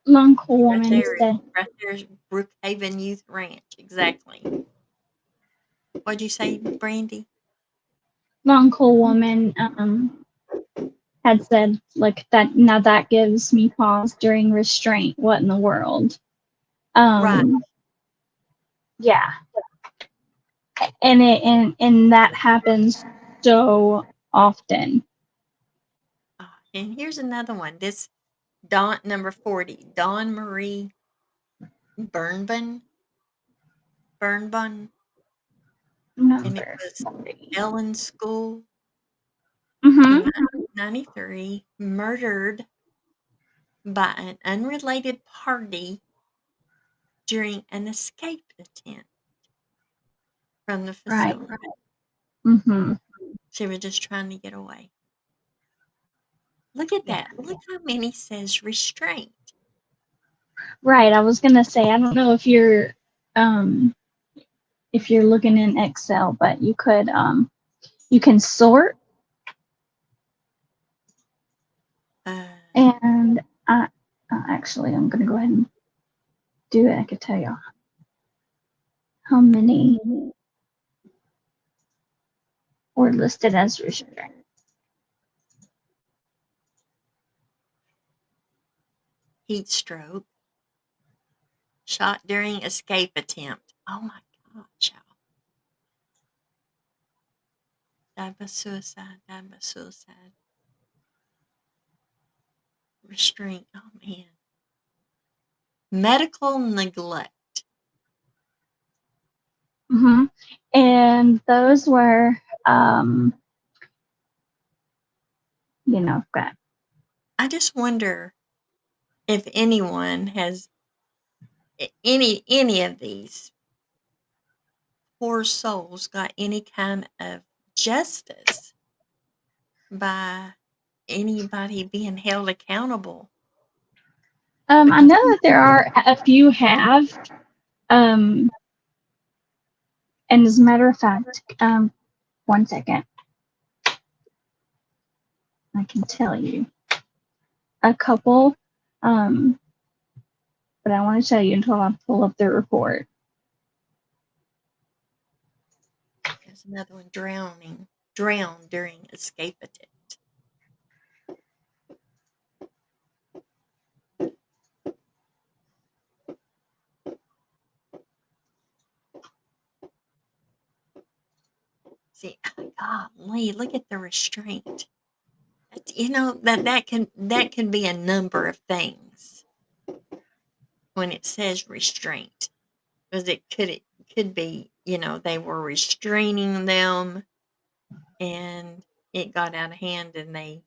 Long cool Right woman there, said, right there's Brookhaven Youth Ranch. Exactly. What'd you say, Brandy? long cool woman had said, like, that now that gives me pause during restraint. What in the world? Right. Um, yeah. And that happens so often. And here's another one. This Dawn number 40, Dawn Marie Burnban. Bernbun, and it Number was 3. Ellen's school in Mm-hmm. 1993, murdered by an unrelated party during an escape attempt from the Right. facility. Mm-hmm. She was just trying to get away. Look at Yeah. that. Look how many says restraint. Right. I was gonna say I don't know um if you're looking in Excel, but you can sort, Uh, and actually I'm gonna go ahead and do it. I could tell you how many were listed as restraint. heat stroke, shot during escape attempt. Oh my gosh, y'all. Died by suicide, died by suicide. Restraint. Oh man. Medical neglect. Mm-hmm. And those were got I just wonder if anyone has any of these poor souls got any kind of justice by anybody being held accountable, I because know that there are a few have, and as a matter of fact, 1 second, I can tell you a couple, um, but I want to tell you until I pull up the report. there's another one drowned during escape attempt. See, golly, look at the restraint. That can be a number of things when it says restraint, because it could be, they were restraining them and it got out of hand and they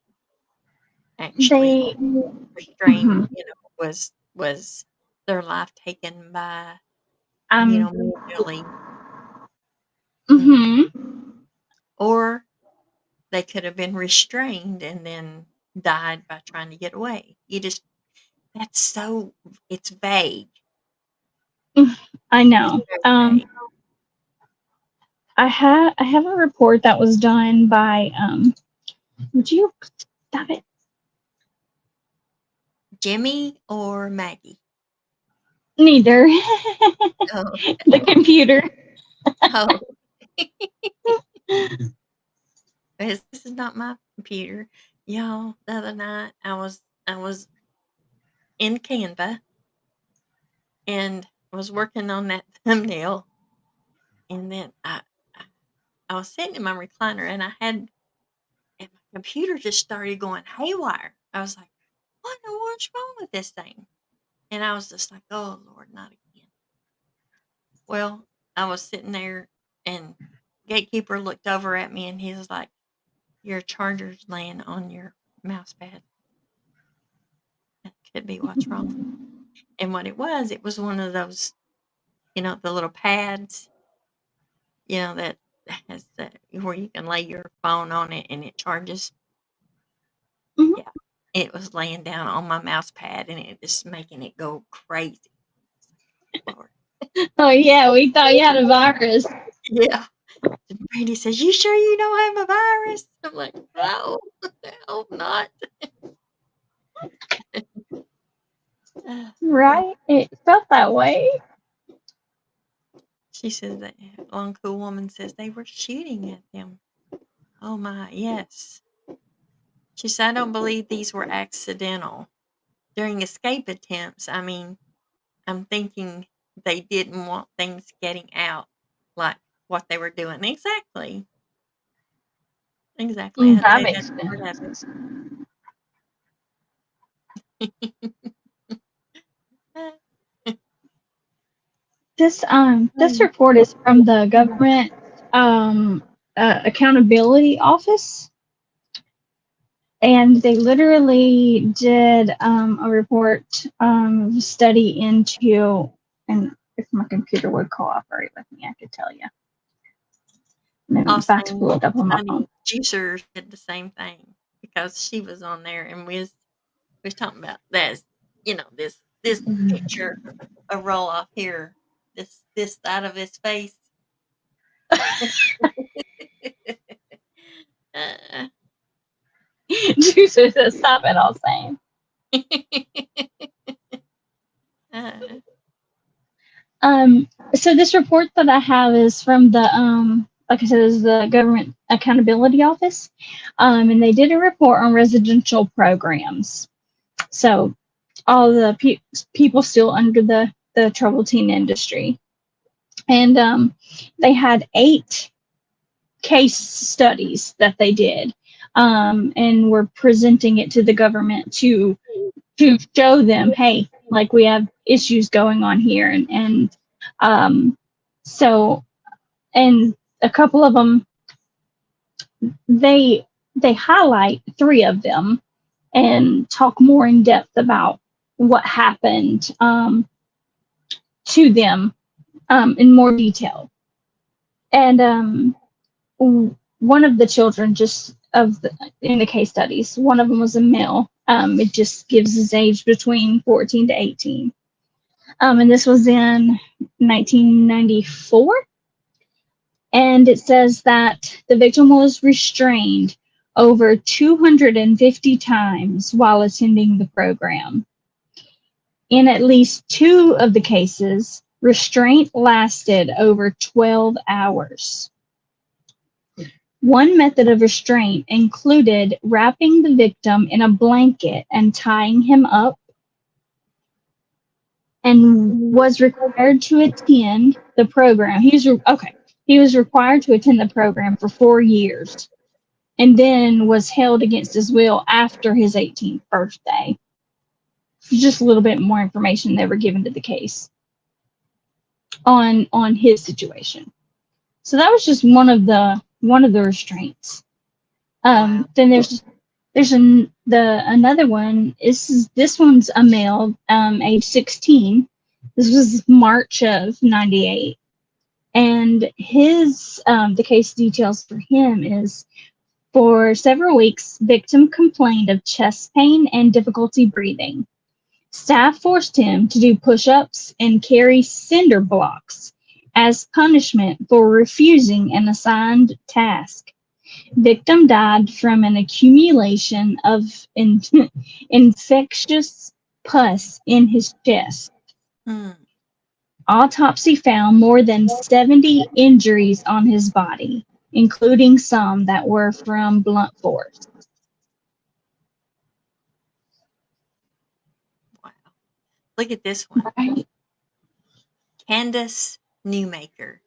actually They, restrained, mhm, was their life taken by, um, manually, mm, mhm. or they could have been restrained and then died by trying to get away. That's so, it's vague. I It's know. very vague. I have a report that was done by would you stop it? Jimmy or Maggie? Neither. Oh, The computer. oh. This is not my computer. Y'all, the other night I was in Canva and was working on that thumbnail, and then I was sitting in my recliner and my computer just started going haywire. I was like, what's wrong with this thing? And I was just like, oh Lord, not again. Well, I was sitting there and gatekeeper looked over at me and he was like, your charger's laying on your mouse pad. That could be what's wrong. And what it was one of those, the little pads, that has where you can lay your phone on it and it charges. Mhm. Yeah. It was laying down on my mouse pad and it just making it go crazy. Lord. Oh yeah, we thought you had a virus. Yeah. And Brandy says, you sure you don't have a virus? I'm like, no, I hope not. Yeah. Right? It felt that way. She says that one cool woman says they were shooting at them. Oh my, yes. She said, I don't believe these were accidental. During escape attempts, I mean, I'm thinking they didn't want things getting out like what they were doing. Exactly. Exactly. I'd That say makes that's part of sense. it. This report is from the government accountability office, and they literally did a report study into, and if my computer would cooperate with me, I could tell you. In fact, Austin, pull it up on my phone. Honey Juicer did the same thing because she was on there and we was talking about that, this picture of Roloff here, this side of his face. uh, Juicer says, "Stop it, all saying." uh, So this report that I have is from the like I said, is the Government Accountability Office, and they did a report on residential programs. So all the people still under the troubled teen industry, and they had 8 case studies that they did, and were presenting it to the government to show them, hey, like we have issues going on here, and so, and a couple of them, they highlight 3 of them and talk more in depth about what happened to them in more detail. And one of the children, in the case studies, one of them was a male. It just gives his age between 14 to 18. And this was in 1994. And it says that the victim was restrained over 250 times while attending the program. In at least 2 of the cases, restraint lasted over 12 hours. One method of restraint included wrapping the victim in a blanket and tying him up, and was required to attend the program. He was required to attend the program for 4 years, and then was held against his will after his 18th birthday. Just a little bit more information they were given to the case on his situation. So that was just one of the restraints. wow. Then there's another one. This one's a male, age 16. This was March of '98, and his the case details for him is, for several weeks, victim complained of chest pain and difficulty breathing. Staff forced him to do push-ups and carry cinder blocks as punishment for refusing an assigned task. Victim died from an accumulation of infectious pus in his chest. Hmm. Autopsy found more than 70 injuries on his body, including some that were from blunt force. Wow. Look at this one. Right? Candace Newmaker,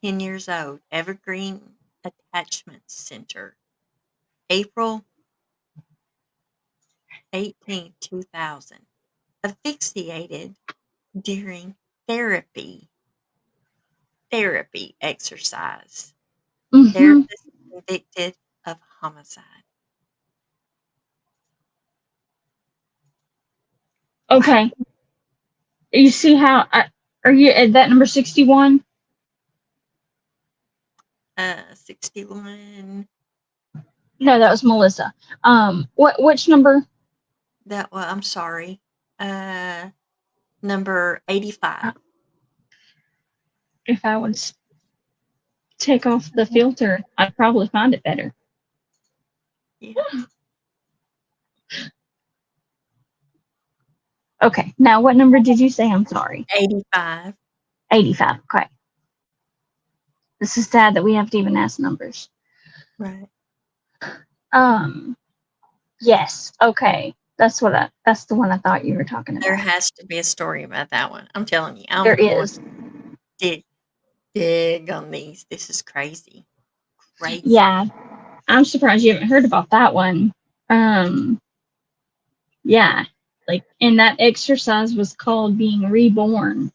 10 years old, Evergreen Attachment Center, April 18, 2000. Asphyxiated during therapy exercise. Mm-hmm. Therapist convicted of homicide. Wow. Okay. You see how are you at that number 61? 61. No, that was Melissa. Which number? I'm sorry. Number 85. If I would take off the filter, I'd probably find it better. Yeah. Okay. Now, what number did you say? I'm sorry. 85. 85. Okay. This is sad that we have to even ask numbers. Right. Yes. Okay. That's the one I thought you were talking There about. has to be a story about that one. I'm telling you, There I'm going is. to dig on these. This is crazy. Crazy. Yeah. I'm surprised you haven't heard about that one. Yeah. Like, and that exercise was called being reborn.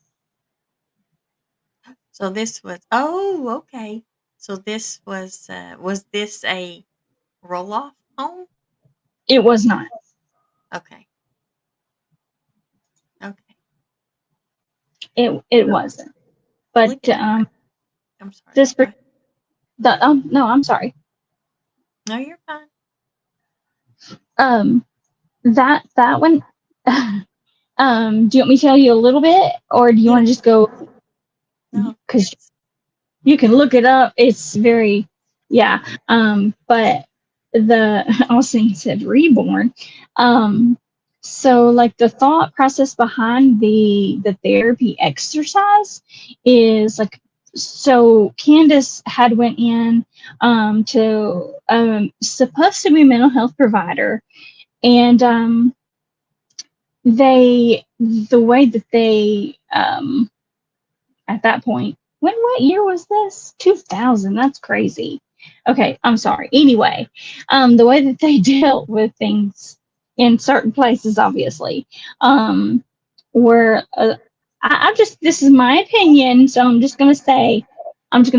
So this was okay. So this was this a roll-off home? It was not. Okay. Okay. It wasn't. But Look at I'm sorry. this Go ahead. no, I'm sorry. No, you're fine. Um, that one. Do you want me to tell you a little bit, or do you Yeah. want to just go? No, Because please. you can look it up. It's very, yeah. But I was saying it said reborn. Um, so like the thought process behind the therapy exercise is like, so Candace had went in to supposed to be a mental health provider, and the way that they at that point. What year was this? 2000. That's crazy. Okay, I'm sorry. Anyway, the way that they dealt with things in certain places, obviously, were I just this is my opinion, so I'm just gonna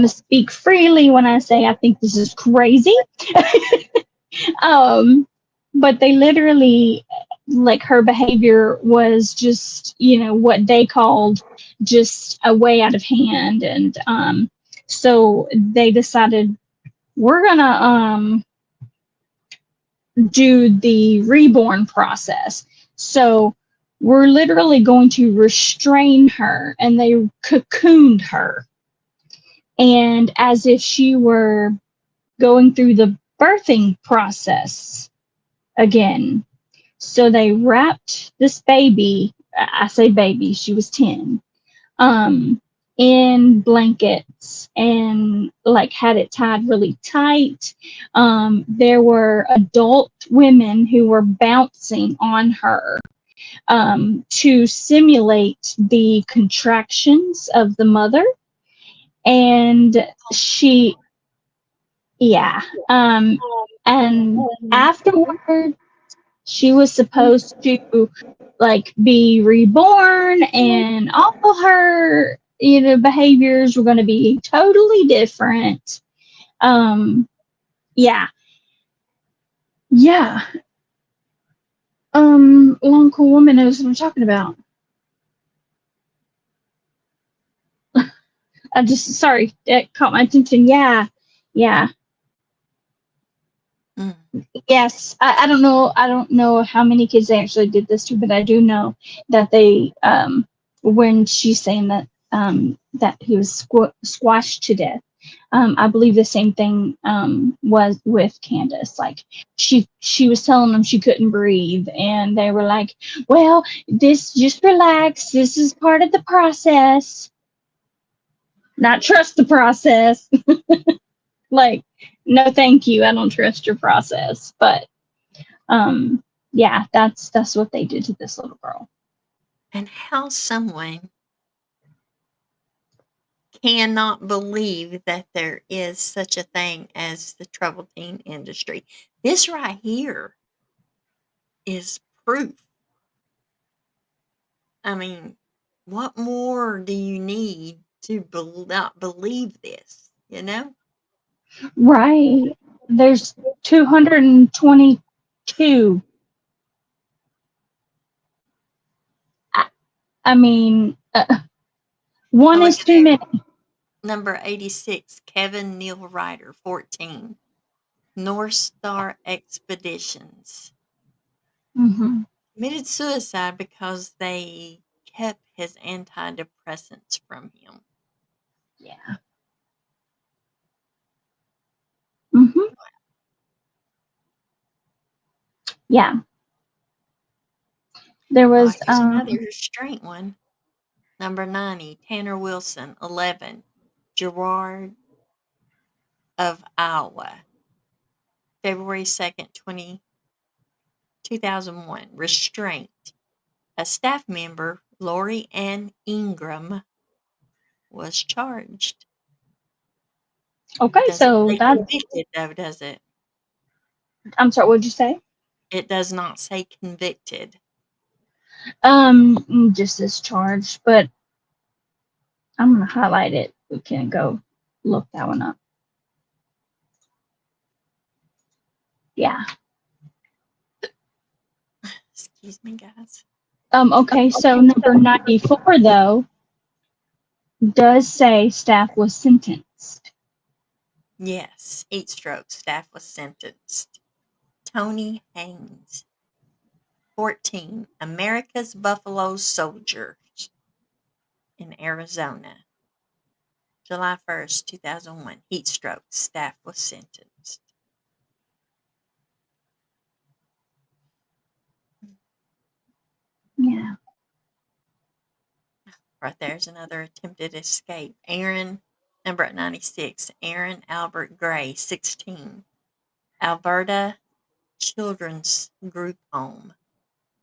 speak freely when I say I think this is crazy. um, but they literally, like, her behavior was just, what they called just a way out of hand. And so they decided, we're gonna do the reborn process. So we're literally going to restrain her, and they cocooned her, and as if she were going through the birthing process again. So they wrapped this baby, I say baby, she was 10, in blankets, and like had it tied really tight. There were adult women who were bouncing on her to simulate the contractions of the mother. And she, yeah. And afterward, she was supposed to like be reborn, and all her behaviors were going to be totally different. Um, yeah, yeah. Long cool woman knows what I'm talking about. I just sorry, that caught my attention. Yeah, yeah. Mm. Yes, I don't know. I don't know how many kids they actually did this to, but I do know that they, when she's saying that that he was squashed to death, I believe the same thing was with Candace. Like she was telling them she couldn't breathe, and they were like, "Well, this just relax. This is part of the process. Not trust the process." Like, no, thank you. I don't trust your process, but. Yeah, that's what they did to this little girl. And how someone cannot believe that there is such a thing as the troubled teen industry. This right here is proof. I mean, what more do you need to not believe this? You know? Right. There's 222. I, I mean, Oh, one look is at too there. many. Number 86, Kevin Neil Ryder, 14. North Star Expeditions. Hmm. Committed suicide because they kept his antidepressants from him. Yeah. Hmm. Yeah. There Oh, was here's another restraint one. Number 90, Tanner Wilson, 11. Gerard of Iowa, February 2nd, 2001. Restraint. A staff member, Lori Ann Ingram, was charged. okay. Doesn't So say that convicted, though, does it? I'm sorry. What'd you say? It does not say convicted. Just this charge, but I'm gonna highlight it we can go look that one up. Yeah. Excuse me, guys. Okay, so number 94 though does say staff was sentenced. Yes, heat stroke. Staff was sentenced. Tony Haynes. 14. America's Buffalo Soldiers in Arizona. July 1st, 2001. Heat stroke. Staff was sentenced. Yeah. Right there's another attempted escape. Aaron, number 96. Aaron Albert Gray, 16. Alberta Children's Group Home.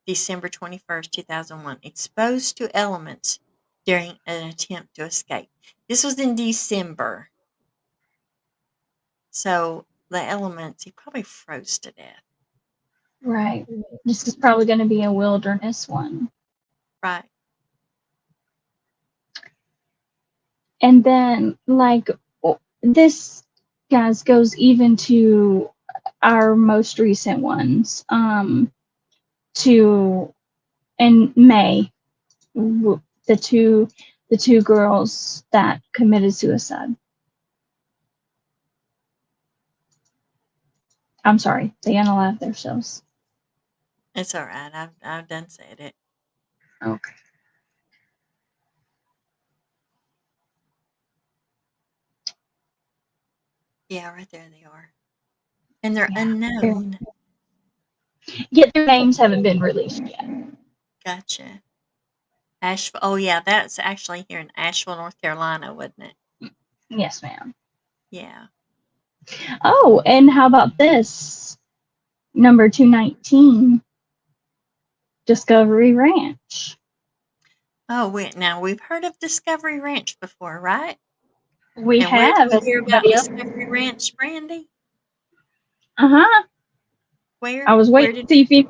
December 21st, 2001. Exposed to elements during an attempt to escape. This was in December. So the elements, he probably froze to death. Right. This is probably going to be a wilderness one. Right. And then, like, this, guys, goes even to our most recent ones. To in May, the two girls that committed suicide. I'm sorry, they unalived themselves. It's all right. I've done said it. Okay. Yeah, right there they are. And they're Yeah. unknown. Yet their names haven't been released yet. Gotcha. Asheville. Oh, yeah, that's actually here in Asheville, North Carolina, wasn't it? Yes, ma'am. Yeah. Oh, and how about this? Number 219, Discovery Ranch. Oh, now we've heard of Discovery Ranch before, right? We And where did have, we as hear about somebody else. Discovery Ranch, Brandy? Uh-huh. I Where? was Where waiting did? to see if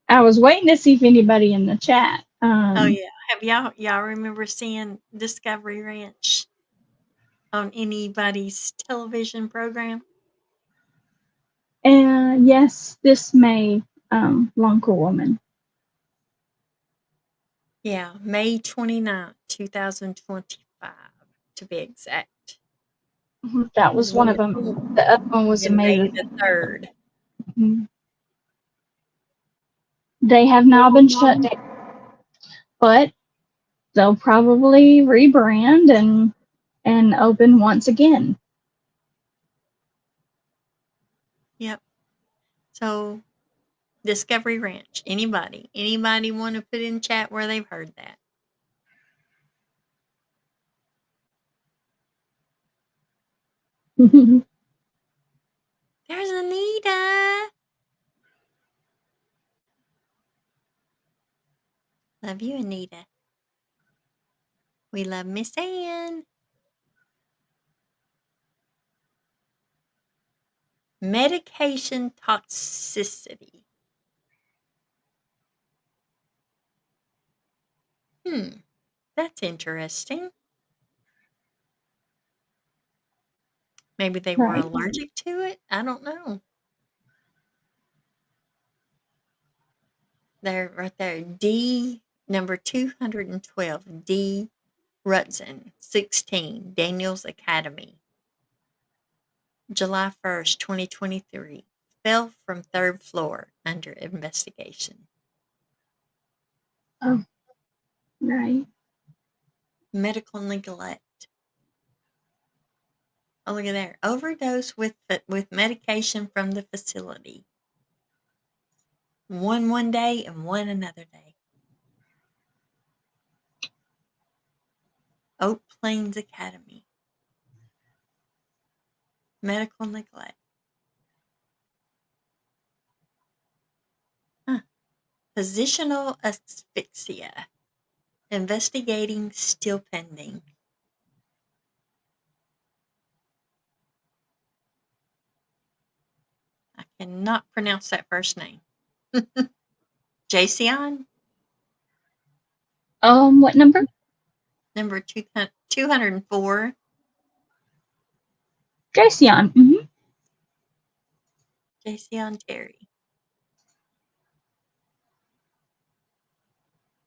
I was waiting to see if anybody in the chat. Oh, yeah. Have y'all remember seeing Discovery Ranch on anybody's television program? And yes, this May, Lonka Woman. Yeah, May 29th, 2025, to be exact. That Is was when one of it them. The other one was in May May. the 3rd. They have now been shut down, but they'll probably rebrand and open once again. Yep. So, Discovery Ranch. Anybody want to put in chat where they've heard that? There's Anita. Love you, Anita. We love Miss Ann. Medication toxicity. That's interesting. Maybe they were Right. allergic to it. I don't know. They're right there. D, number 212. D. Rutzen, 16. Daniels Academy. July 1st, 2023. Fell from third floor under investigation. Oh, right. Medical neglect. Oh, look at there. Overdose with medication from the facility. One day and one another day. Oak Plains Academy. Medical neglect. Huh. Positional asphyxia. Investigating still pending. I cannot pronounce that first name. Jason? What number? Number 204. Jason. JC on Terry.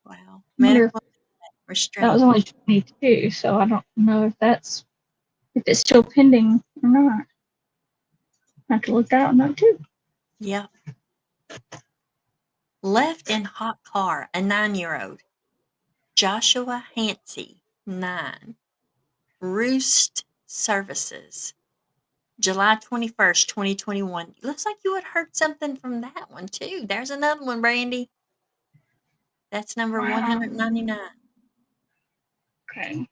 Wow. I wonder if Medical that restraint. was only 22, so I don't know if it's still pending or not. I have to look that one up too. Yep. Left in hot car, a 9-year-old. Joshua Hansey, 9. Roost Services. July 21st, 2021. Looks like you had heard something from that one too. There's another one, Brandy. That's number Wow. 199. Okay.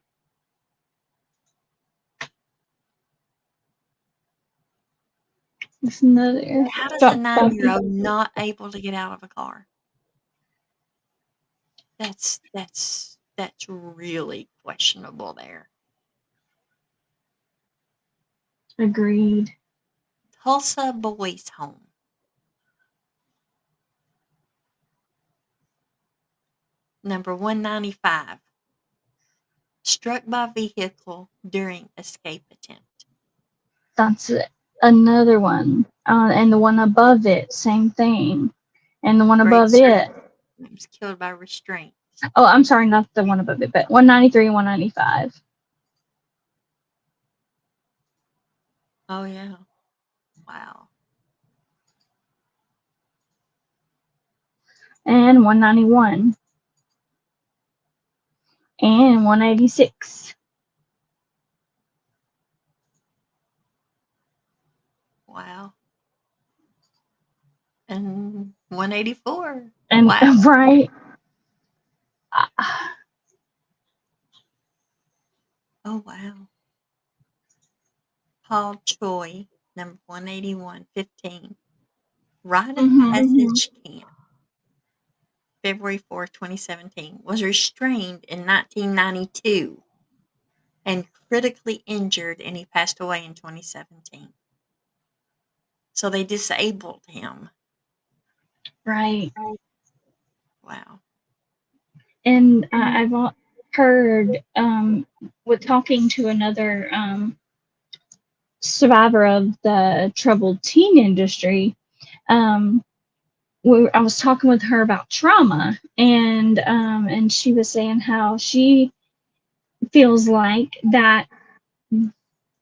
It's another How does a Dr. Buffy. 9-year-old not able to get out of a car? That's really questionable there. Agreed. Tulsa Boys Home. Number 195. Struck by vehicle during escape attempt. That's another one. And the one above it, same thing. And the one Great above it. was killed by restraint. Oh, I'm sorry, not the one above it, but 193 and 195. Oh yeah. Wow. And 191. And 186. Wow. And 184. And Wow. right. Oh wow. Paul Choi, number 181, 15. Rite of Passage Camp, February 4th, 2017. Was restrained in 1992 and critically injured, and he passed away in 2017. So they disabled him. Right. Wow. And I've heard with talking to another survivor of the troubled teen industry, I was talking with her about trauma, and she was saying how she feels like that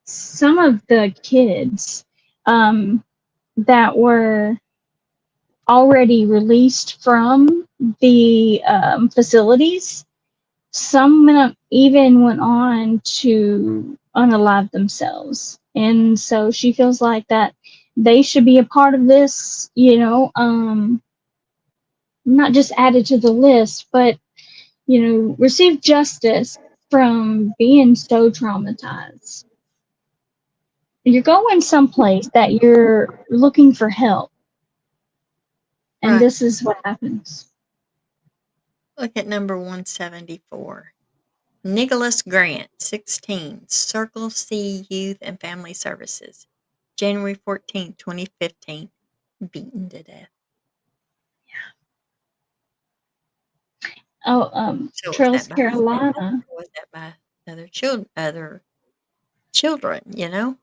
some of the kids that were already released from the facilities, some even went on to unalive themselves. And so she feels like that they should be a part of this, not just added to the list, but, receive justice from being so traumatized. You're going someplace that you're looking for help, and Right. this is what happens. Look at number 174. Nicholas Grant, 16, Circle C Youth and Family Services, January 14th, 2015, beaten to death. Oh, So was Trails, that by his dad, Carolina. or was that by other children, you know?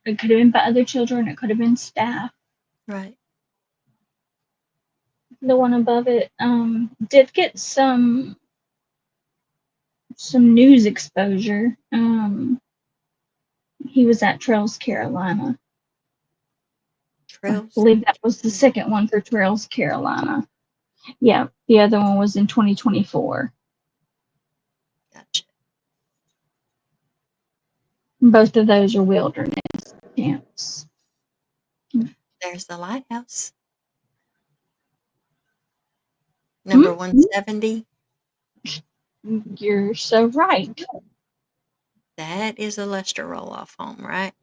It could have been by other children. It could have been staff. Right. The one above it did get some news exposure. He was at Trails, Carolina. I Trails. believe that was the second one for Trails, Carolina. Yeah, the other one was in 2024. Gotcha. Both of those are wilderness camps. There's the lighthouse. Number 170. You're so right. That is a Lester Roloff home, right?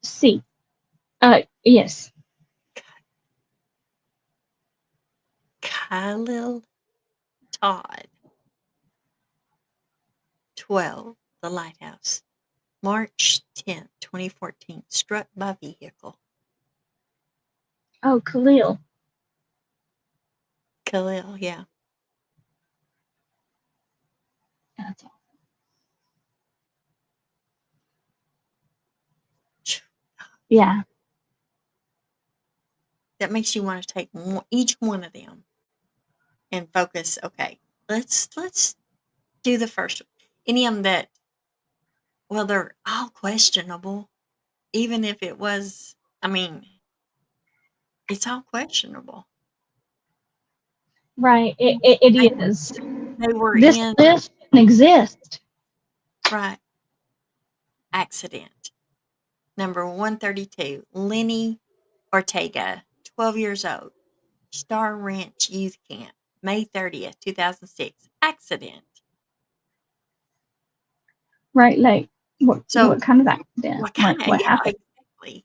C. Yes. Khalil Todd. 12. The lighthouse. March 10th, 2014. Struck by vehicle. Oh, Khalil. Khalil, yeah. That's all. Yeah. That makes you want to take each one of them and focus. Okay, let's do the first one. Any of them that, well, they're all questionable. Even if it was, I mean, it's all questionable. Right. They, It is. they were This in, list doesn't exist. right, accident. Number 132, Lenny Ortega, 12 years old, Star Ranch Youth Camp, May 30th, 2006, accident. Right. Like So, what kind of accident? what Like kind of, what yeah, happened? exactly.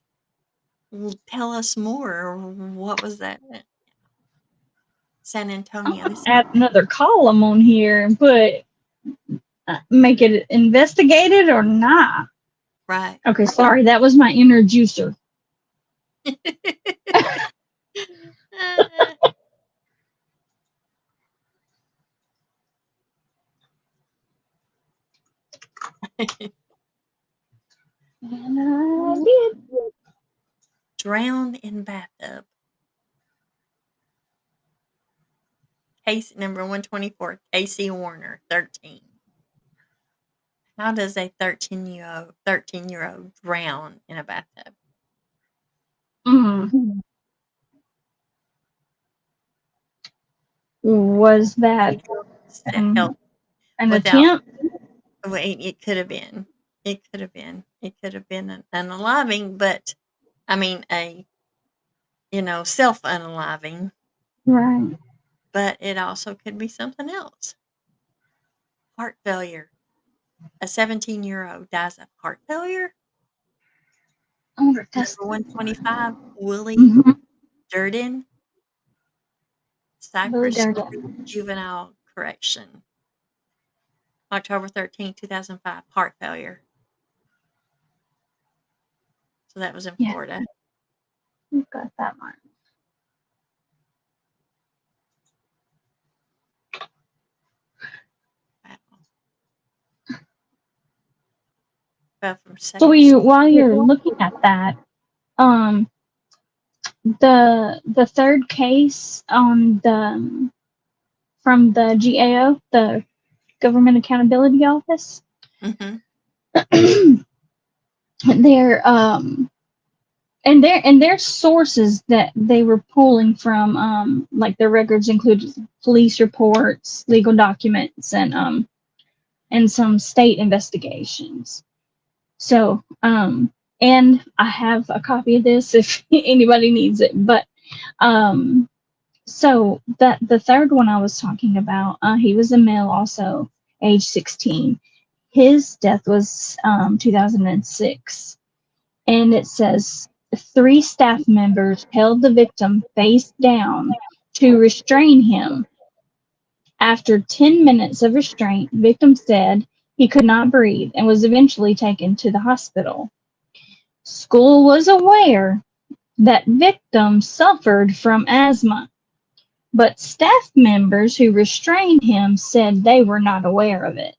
Tell us more. What was that? San I'm Antonio. gonna This, add another column on here and put make it investigated or not. right. Okay, sorry, that was my inner juicer. And I did. Drowned in bathtub. Case number 124, Casey Warner, 13. How does a 13-year-old drown in a bathtub? Mm. Was that Help an without, attempt? wait, it could have been. It could have been. It could have been an unaliving, but I mean a, self unaliving, Right. but it also could be something else. Heart failure. A 17-year-old dies of heart failure. I wonder if that's Number 125, Willie mm-hmm. Durden, Really Cypress dirty. Juvenile Correction, October 13, 2005, heart failure. So that was in Yeah, Florida. we've got that one. Wow. Fell from So second you, story. while you're looking at that, um, the third case on the from the GAO, the Government Accountability Office, Mm-hmm. their and their sources that they were pulling from, like their records included police reports, legal documents, and some state investigations. So, and I have a copy of this if anybody needs it. But so that the third one I was talking about, he was a male, also age 16. His death was 2006, and it says three staff members held the victim face down to restrain him. After 10 minutes of restraint, victim said he could not breathe and was eventually taken to the hospital. School was aware that victim suffered from asthma, but staff members who restrained him said they were not aware of it.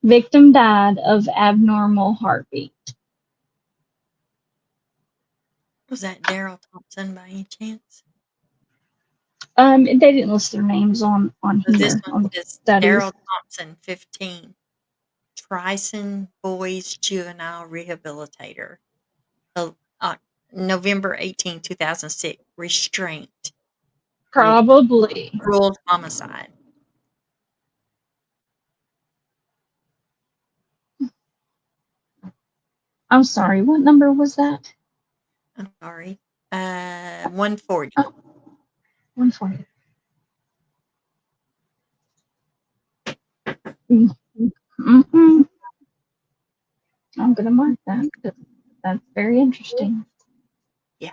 Victim died of abnormal heartbeat. Was that Daryl Thompson by any chance? They didn't list their names on Because this here one on the says Daryl studies. Thompson, 15, Trison Boys Juvenile Rehabilitator, uh, uh, November 18, 2006, restraint, Probably. ruled homicide. I'm sorry, what number was that? I'm sorry. 140. Oh, 140. Mm-hmm. I'm gonna mark that because that's very interesting. Yeah.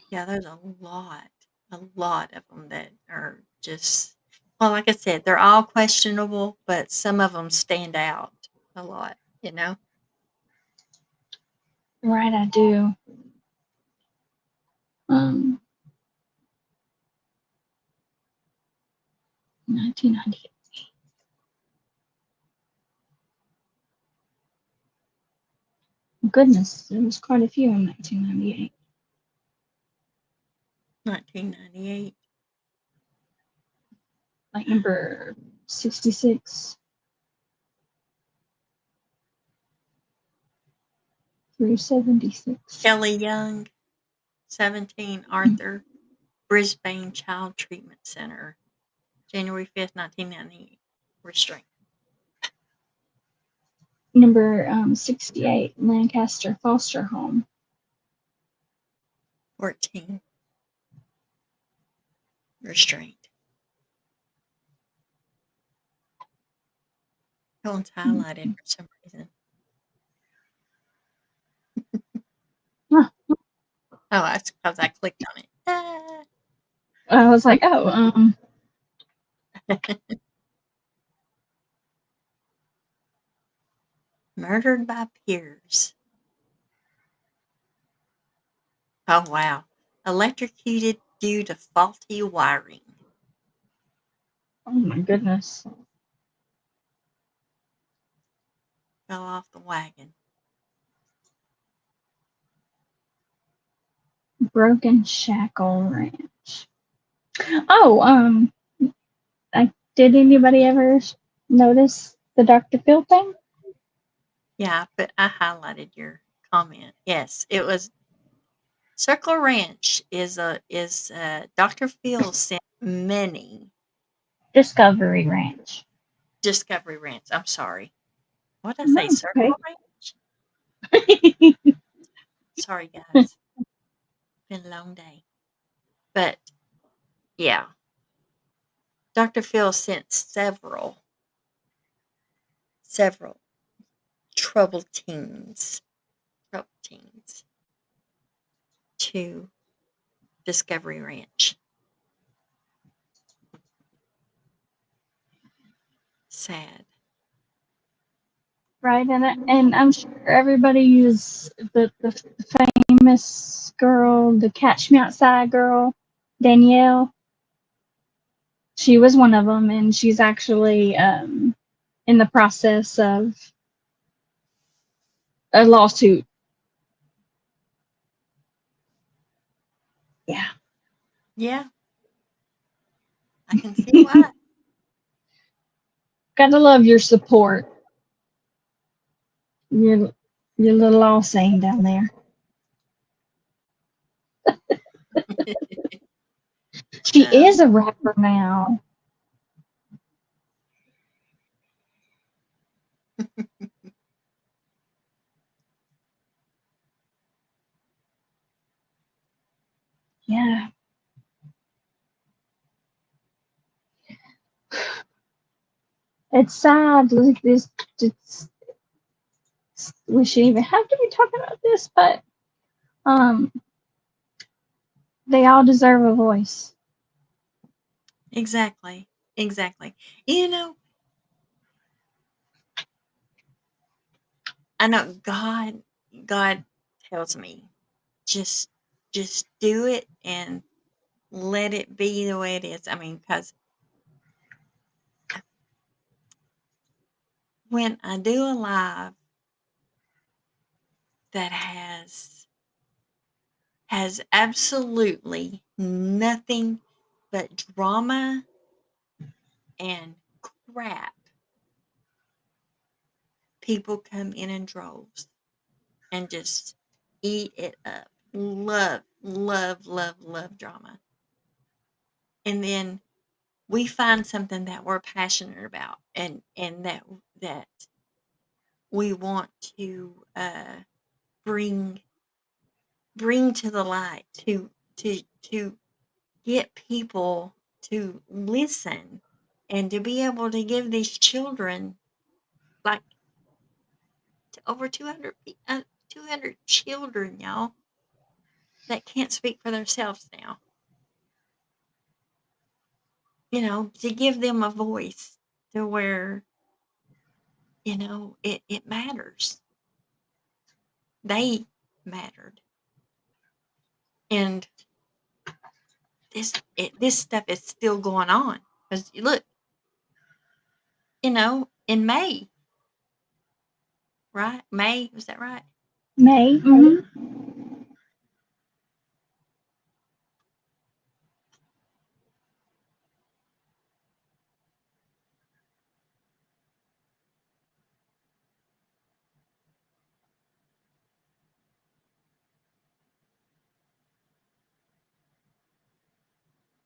Yeah, there's a lot of them that are just, well, like I said, they're all questionable, but some of them stand out a lot, you know? Right, I do. 1990. goodness, there was quite a few in 1998. 1998. Like number 66 through 76. Kelly Young, 17, Arthur, Brisbane Child Treatment Center, January 5th, 1990. Restraint. Number 68, Lancaster Foster Home. 14. Restraint. That one's highlighted for some reason. Huh. Oh, that's because I clicked on it. Ah. I was like, oh, Murdered by peers. Oh, wow. Electrocuted due to faulty wiring. oh my goodness. Fell off the wagon. Broken Shackle Ranch. Oh, did anybody ever notice the Dr. Phil thing? Yeah, but I highlighted your comment. Yes, it was Circle Ranch is Dr. Phil sent many Discovery Ranch. Discovery Ranch. I'm sorry. What did I say? No, Circle Ranch? okay. Sorry, guys. Been a long day. But yeah, Dr. Phil sent several troubled teens to Discovery Ranch. Sad. Right, and I'm sure everybody used the famous girl, the Catch Me Outside girl, Danielle. She was one of them, and she's actually in the process of a lawsuit. Yeah. Yeah, I can see why. Gotta love your support. Your your little all saying down there. She is um, a rapper now. Yeah. It's sad. Like this, it's, we should even have to be talking about this, but um, they all deserve a voice. exactly. Exactly. You know, I know God tells me just just do it and let it be the way it is. I mean, because when I do a live that has absolutely nothing but drama and crap, people come in droves and just eat it up. Love, love, love, love drama. And then we find something that we're passionate about and that we want to bring bring to the light to get people to listen and to be able to give these children like over 200 children, y'all, that can't speak for themselves now, to give them a voice to where, it matters. They mattered. And this stuff is still going on. Because look, in May, right? May, was that right? May.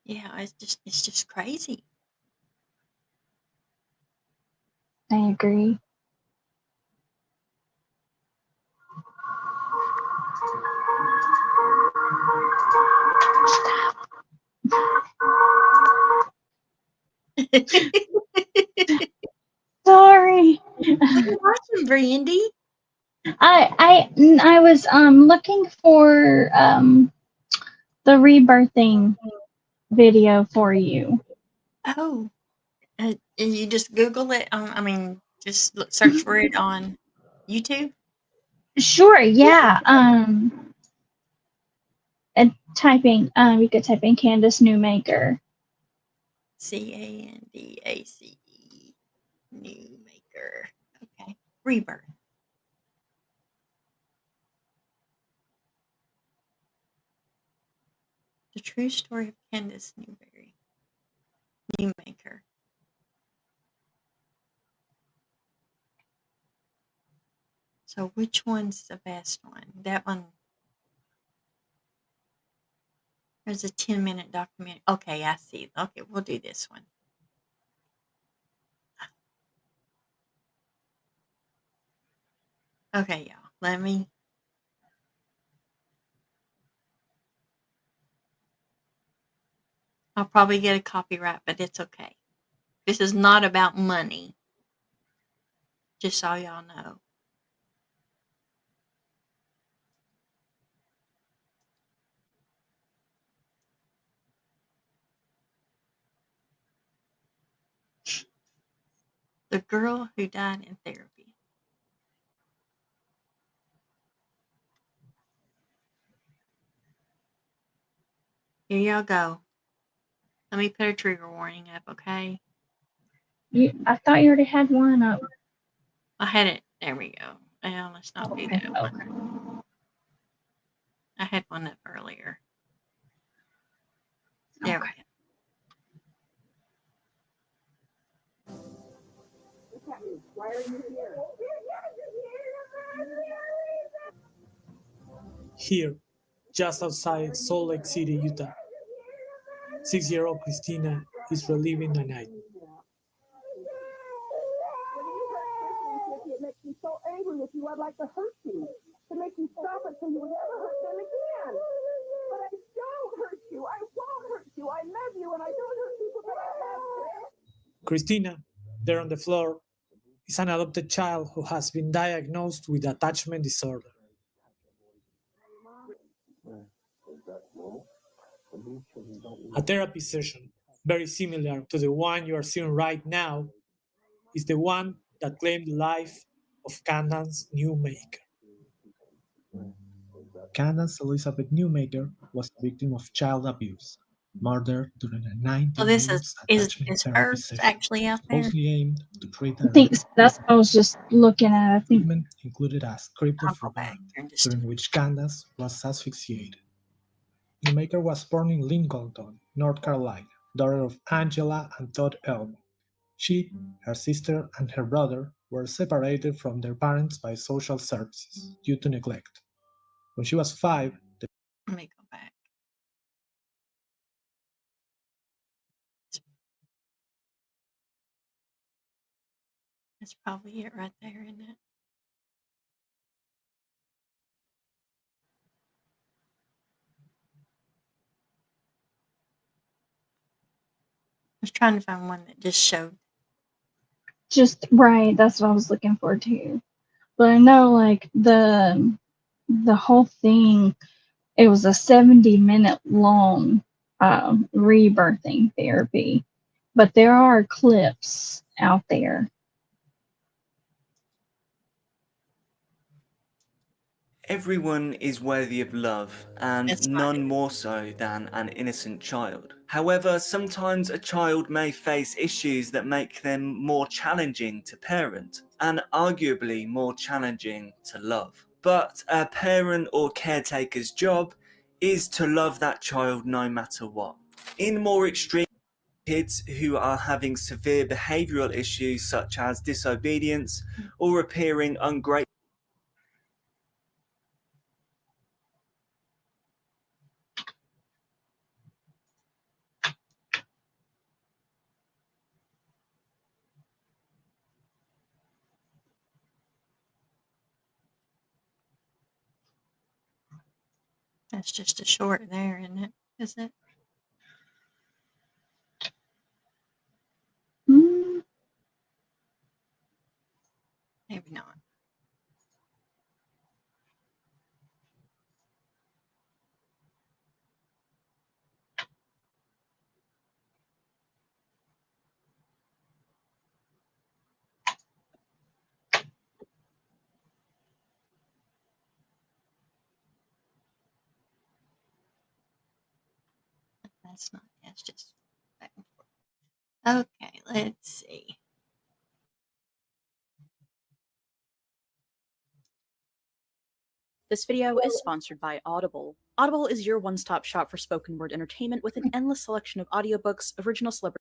Yeah, it's just crazy. I agree. Sorry. What are you watching, Brandy? I was looking for the rebirthing video for you. Oh, and you just Google it on I mean, just look search for it on YouTube? Sure, yeah. And typing you could type in Candace Newmaker. Candace, New Maker. Okay. Rebirth. The true story of Candace Newmaker. So which one's the best one? That one. There's a 10-minute documentary. Okay, I see. Okay, we'll do this one. Okay, y'all. Let me. I'll probably get a copyright, but it's okay. This is not about money. Just so y'all know. The girl who died in therapy. Here y'all go. Let me put a trigger warning up, okay? I thought you already had one up. I had it. There we go. Well, let's not do Okay. that one. I had one up earlier. There we go. Here, just outside Salt Lake City, Utah, 6-year-old Christina is reliving the night. It makes me so angry with you, I'd like to hurt you. To make you stop it so you would never hurt them again. But I don't hurt you. I won't hurt you. I love you and I don't hurt people that I love. Christina, there on the floor, is an adopted child who has been diagnosed with attachment disorder. A therapy session, very similar to the one you are seeing right now, is the one that claimed the life of Candace Newmaker. Candace Elizabeth Newmaker was a victim of child abuse, murdered during a So 19 this minutes is attachment is therapy her session, actually out there? supposedly aimed to treat I her think addiction. that's what I was just looking at. I think Treatment included a script I'll of go back remand, here in just a during minute. which Candace was asphyxiated. Newmaker was born in Lincolnton, North Carolina, daughter of Angela and Todd Elm. She, her sister, and her brother were separated from their parents by social services due to neglect. When she was 5, the Let me go back. That's probably it right there, isn't it? I was trying to find one that just showed. just right. That's what I was looking for too. But I know like the whole thing. It was a 70-minute long rebirthing therapy, but there are clips out there. Everyone is worthy of love, and That's fine. none more so than an innocent child. However, sometimes a child may face issues that make them more challenging to parent, and arguably more challenging to love. but a parent or caretaker's job is to love that child no matter what. In more extreme kids who are having severe behavioural issues such as disobedience or appearing ungrateful. That's just a short there, isn't it? Is it? Hmm. Maybe not. That's not. That's just back and forth. Okay, let's see. This video is sponsored by Audible. Audible is your one-stop shop for spoken word entertainment with an endless selection of audiobooks, original celebrity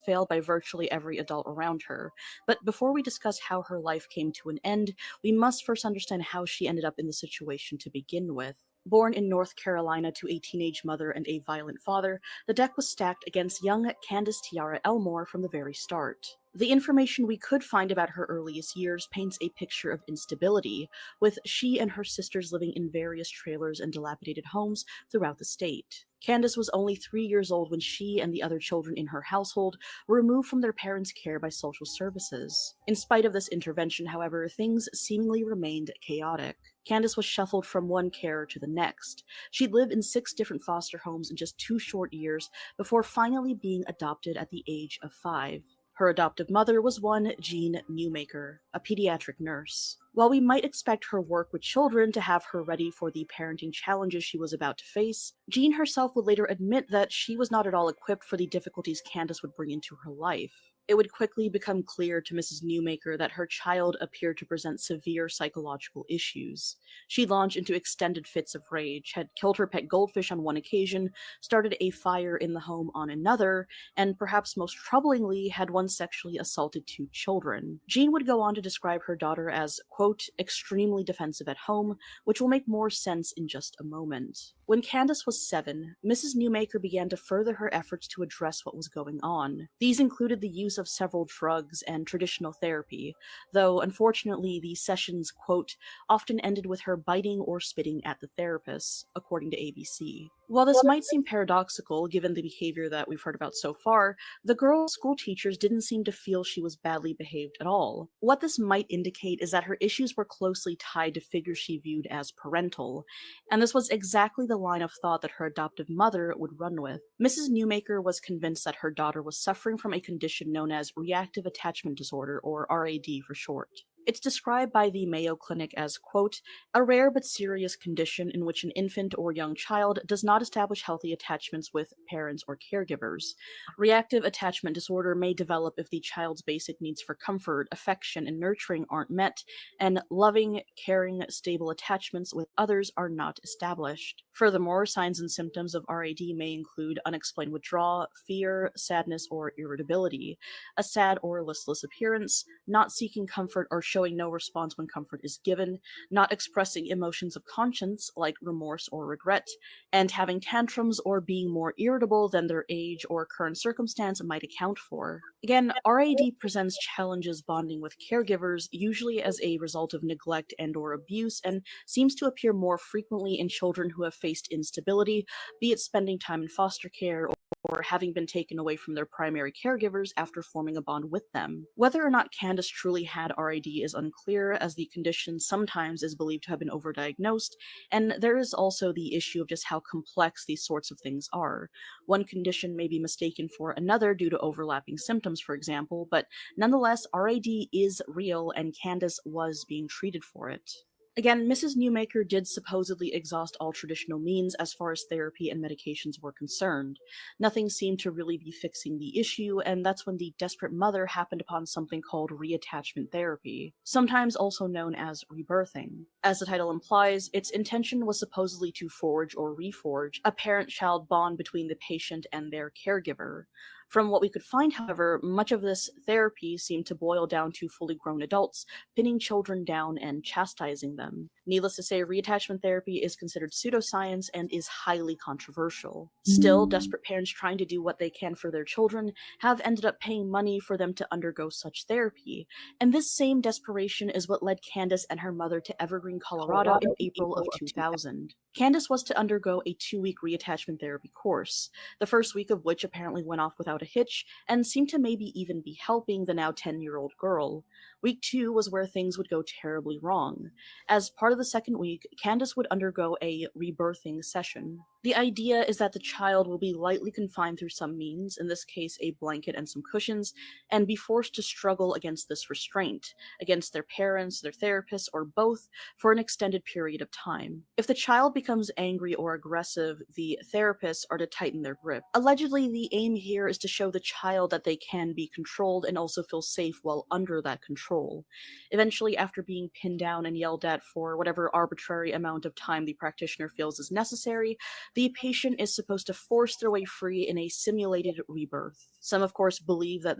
failed by virtually every adult around her. But before we discuss how her life came to an end, we must first understand how she ended up in the situation to begin with. Born in North Carolina to a teenage mother and a violent father, the deck was stacked against young Candace Tiara Elmore from the very start. The information we could find about her earliest years paints a picture of instability, with she and her sisters living in various trailers and dilapidated homes throughout the state. Candace was only 3 years old when she and the other children in her household were removed from their parents' care by social services. In spite of this intervention, however, things seemingly remained chaotic. Candace was shuffled from one carer to the next. She'd lived in 6 different foster homes in just 2 short years before finally being adopted at the age of 5. Her adoptive mother was one Jean Newmaker, a pediatric nurse. While we might expect her work with children to have her ready for the parenting challenges she was about to face, Jean herself would later admit that she was not at all equipped for the difficulties Candace would bring into her life. It would quickly become clear to Mrs. Newmaker that her child appeared to present severe psychological issues. She launched into extended fits of rage, had killed her pet goldfish on one occasion, started a fire in the home on another, and perhaps most troublingly, had once sexually assaulted 2 children. Jean would go on to describe her daughter as, quote, extremely defensive at home, which will make more sense in just a moment. When Candace was 7, Mrs. Newmaker began to further her efforts to address what was going on. These included the use of several drugs and traditional therapy, though unfortunately these sessions, quote, often ended with her biting or spitting at the therapist, according to ABC. While this might seem paradoxical given the behavior that we've heard about so far, the girl's school teachers didn't seem to feel she was badly behaved at all. What this might indicate is that her issues were closely tied to figures she viewed as parental, and this was exactly the line of thought that her adoptive mother would run with. Mrs. Newmaker was convinced that her daughter was suffering from a condition known as reactive attachment disorder, or RAD for short. It's described by the Mayo Clinic as, quote, a rare but serious condition in which an infant or young child does not establish healthy attachments with parents or caregivers. Reactive attachment disorder may develop if the child's basic needs for comfort, affection, and nurturing aren't met, and loving, caring, stable attachments with others are not established. Furthermore, signs and symptoms of RAD may include unexplained withdrawal, fear, sadness, or irritability, a sad or listless appearance, not seeking comfort or showing no response when comfort is given, not expressing emotions of conscience like remorse or regret, and having tantrums or being more irritable than their age or current circumstance might account for. Again, RAD presents challenges bonding with caregivers, usually as a result of neglect and or abuse, and seems to appear more frequently in children who have faced instability, be it spending time in foster care or having been taken away from their primary caregivers after forming a bond with them. Whether or not Candace truly had RAD is unclear, as the condition sometimes is believed to have been overdiagnosed, and there is also the issue of just how complex these sorts of things are. One condition may be mistaken for another due to overlapping symptoms, for example, but nonetheless, RAD is real and Candace was being treated for it. Again, Mrs. Newmaker did supposedly exhaust all traditional means as far as therapy and medications were concerned. Nothing seemed to really be fixing the issue, and that's when the desperate mother happened upon something called reattachment therapy, sometimes also known as rebirthing. As the title implies, its intention was supposedly to forge or reforge a parent-child bond between the patient and their caregiver. From what we could find, however, much of this therapy seemed to boil down to fully grown adults pinning children down and chastising them. Needless to say, reattachment therapy is considered pseudoscience and is highly controversial. Still, desperate parents trying to do what they can for their children have ended up paying money for them to undergo such therapy. And this same desperation is what led Candace and her mother to Evergreen, Colorado in April of 2000. Candace was to undergo a 2-week reattachment therapy course, the first week of which apparently went off without a hitch and seemed to maybe even be helping the now 10-year-old girl. Week 2 was where things would go terribly wrong. As part of the second week, Candace would undergo a rebirthing session. The idea is that the child will be lightly confined through some means, in this case a blanket and some cushions, and be forced to struggle against this restraint, against their parents, their therapists, or both, for an extended period of time. If the child becomes angry or aggressive, the therapists are to tighten their grip. Allegedly, the aim here is to show the child that they can be controlled and also feel safe while under that control. Eventually, after being pinned down and yelled at for whatever arbitrary amount of time the practitioner feels is necessary, the patient is supposed to force their way free in a simulated rebirth. Some, of course, believe that.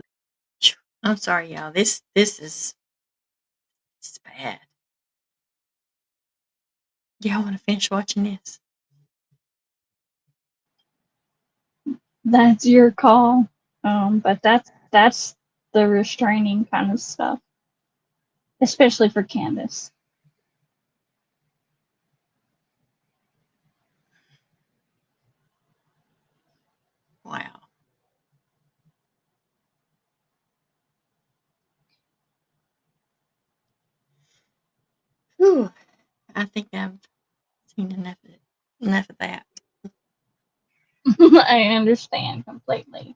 I'm sorry, y'all. This is bad. Y'all want to finish watching this? That's your call. But that's the restraining kind of stuff, especially for Candace. Wow. Whew. I think I've seen enough of that. I understand completely.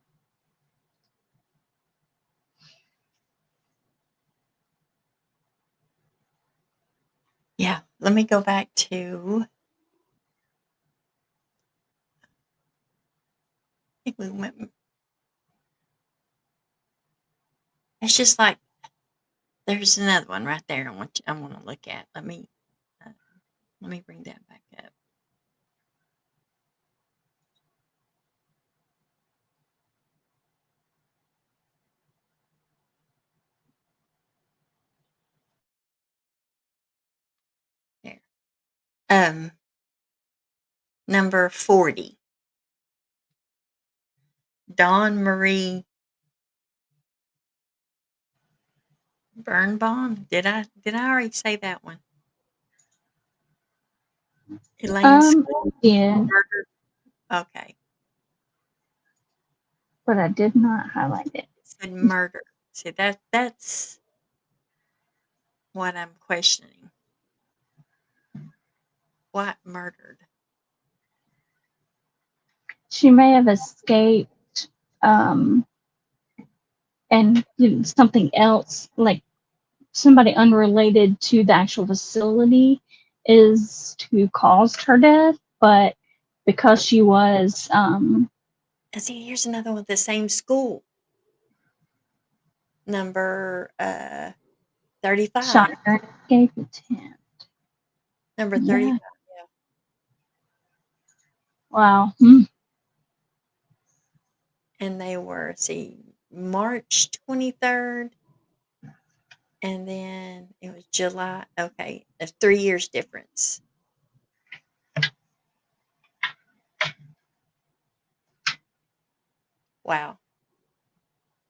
Yeah, let me go back to. I think we went. It's just like there's another one right there. I want to look at. Let me bring that back up. There. Number 40. Dawn Marie Birnbaum. Did I already say that one? Elaine's Yeah, murder. Okay. but I did not highlight it. It said murder. See that's what I'm questioning. What murdered? She may have escaped, and did something else, like somebody unrelated to the actual facility, is who caused her death. But because she was, See, here's another one. The same school. Number 35. Shiner escaped attempt. Number Yeah. 35. Wow. And they were, March 23rd, and then it was July. Okay, a 3 years difference. Wow.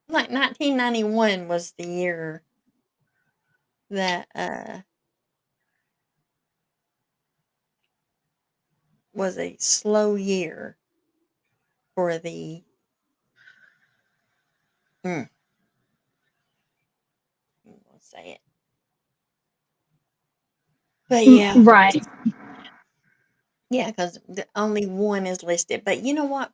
Like 1991 was the year that was a slow year for the I won't say it. But yeah. Right. Yeah, because only one is listed. But you know what?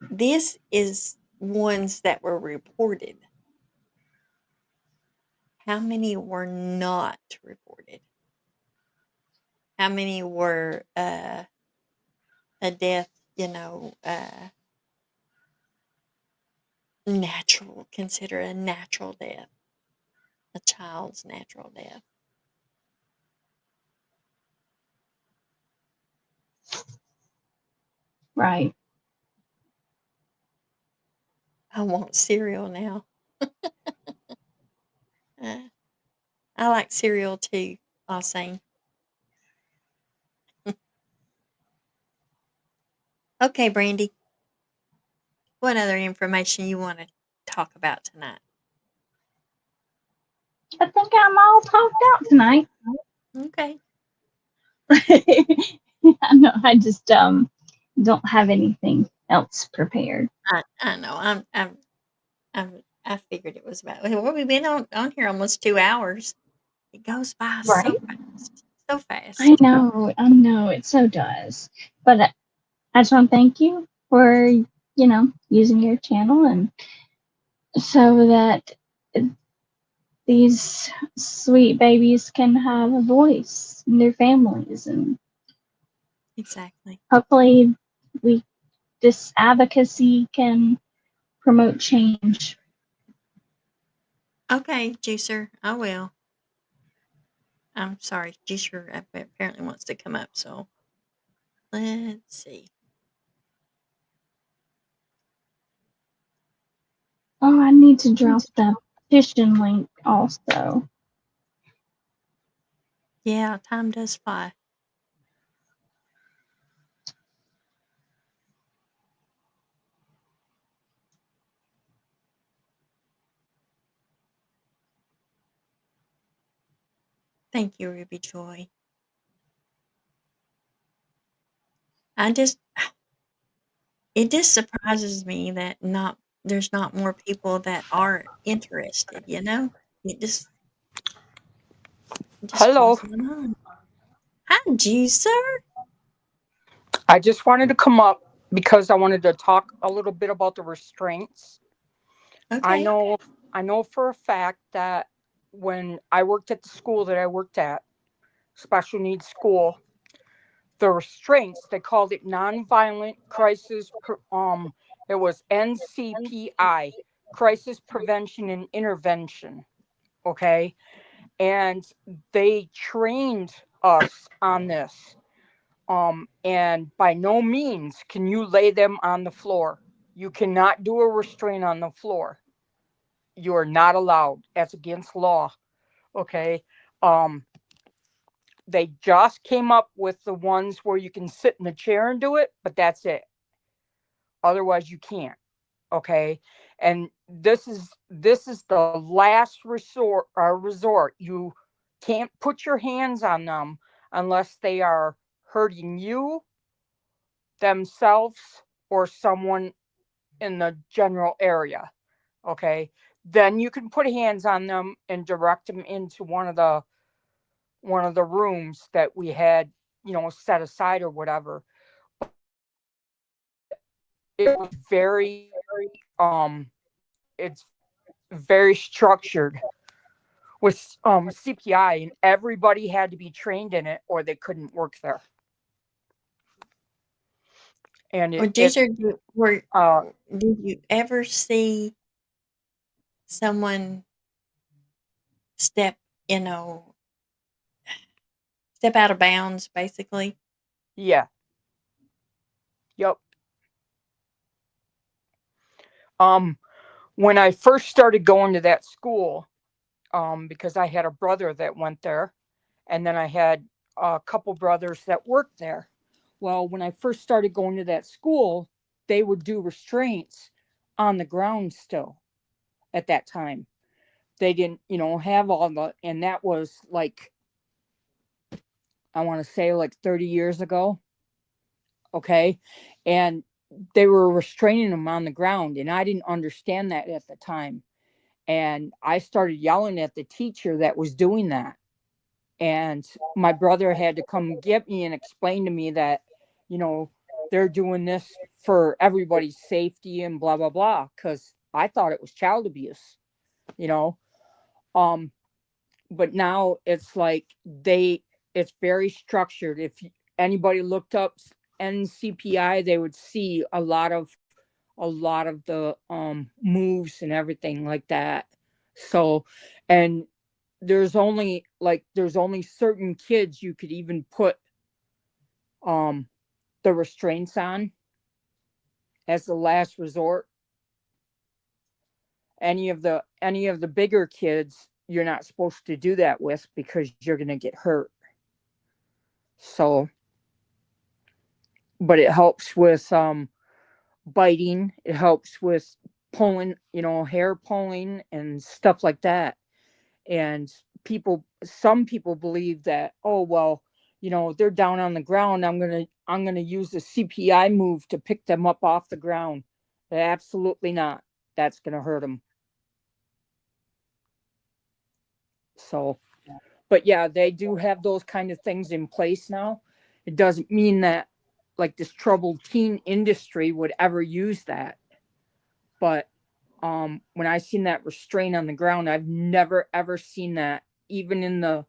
This is ones that were reported. How many were not reported? how many were a death, natural, consider a natural death, a child's natural death. Right. I want cereal now. Uh, I like cereal too, I'll say. Okay, Brandy, what other information you want to talk about tonight? I think I'm all talked out tonight. Okay. I know. I just don't have anything else prepared. I know. I figured it was about. Well, we've been on here almost 2 hours. It goes by so Right. fast, so I fast. know, it so does. But I just want to thank you for, using your channel and so that these sweet babies can have a voice in their families, and Exactly. hopefully we this advocacy can promote change. Okay, Juicer, I will. I'm sorry, Juicer apparently wants to come up, so let's see. Oh, I need to drop the petition link also. Yeah, time does fly. Thank you, Ruby Joy. I just it just surprises me that there's not more people that are interested, you know? It just Hello. blows my mind. Hi, Juicer. I just wanted to come up because I wanted to talk a little bit about the restraints. I Okay. know I know for a fact that when I worked at the school that I worked at, special needs school, the restraints, they called it nonviolent crisis it was NCPI, crisis prevention and intervention, okay? And they trained us on this. And by no means can you lay them on the floor. You cannot do a restraint on the floor. You are not allowed. That's against law. Okay. Um, they just came up with the ones where you can sit in a chair and do it, but that's it. Otherwise, you can't. Okay. And this is the last resort. You can't put your hands on them unless they are hurting you, themselves, or someone in the general area. Okay. Then you can put hands on them and direct them into one of the rooms that we had, set aside or whatever. It was very it's very structured with CPI, and everybody had to be trained in it or they couldn't work there. And Or it Juicer, did you ever see someone step, you know, step out of bounds, basically? yeah. Yep. um when I first started going to that school, because I had a brother that went there, and then I had a couple brothers that worked there. Well, when I first started going to that school, they would do restraints on the ground still at that time. They didn't, have all the, and that was like, I want to say like 30 years ago. Okay. And they were restraining them on the ground. And I didn't understand that at the time. And I started yelling at the teacher that was doing that. And my brother had to come get me and explain to me that, you know, they're doing this for everybody's safety and blah, blah, blah. Cause I thought it was child abuse, you know. Um, but now it's like it's very structured. If anybody looked up NCPI, they would see a lot of the moves and everything like that. So, and there's only certain kids you could even put the restraints on as the last resort. Any of the bigger kids you're not supposed to do that with because you're going to get hurt. So, but it helps with biting, it helps with pulling, hair pulling and stuff like that. And some people believe that, oh well, they're down on the ground, I'm going to use the CPI move to pick them up off the ground. Absolutely not. That's going to hurt them. So, but yeah, they do have those kind of things in place now. It doesn't mean that like this troubled teen industry would ever use that. But when I seen that restraint on the ground, I've never ever seen that even in the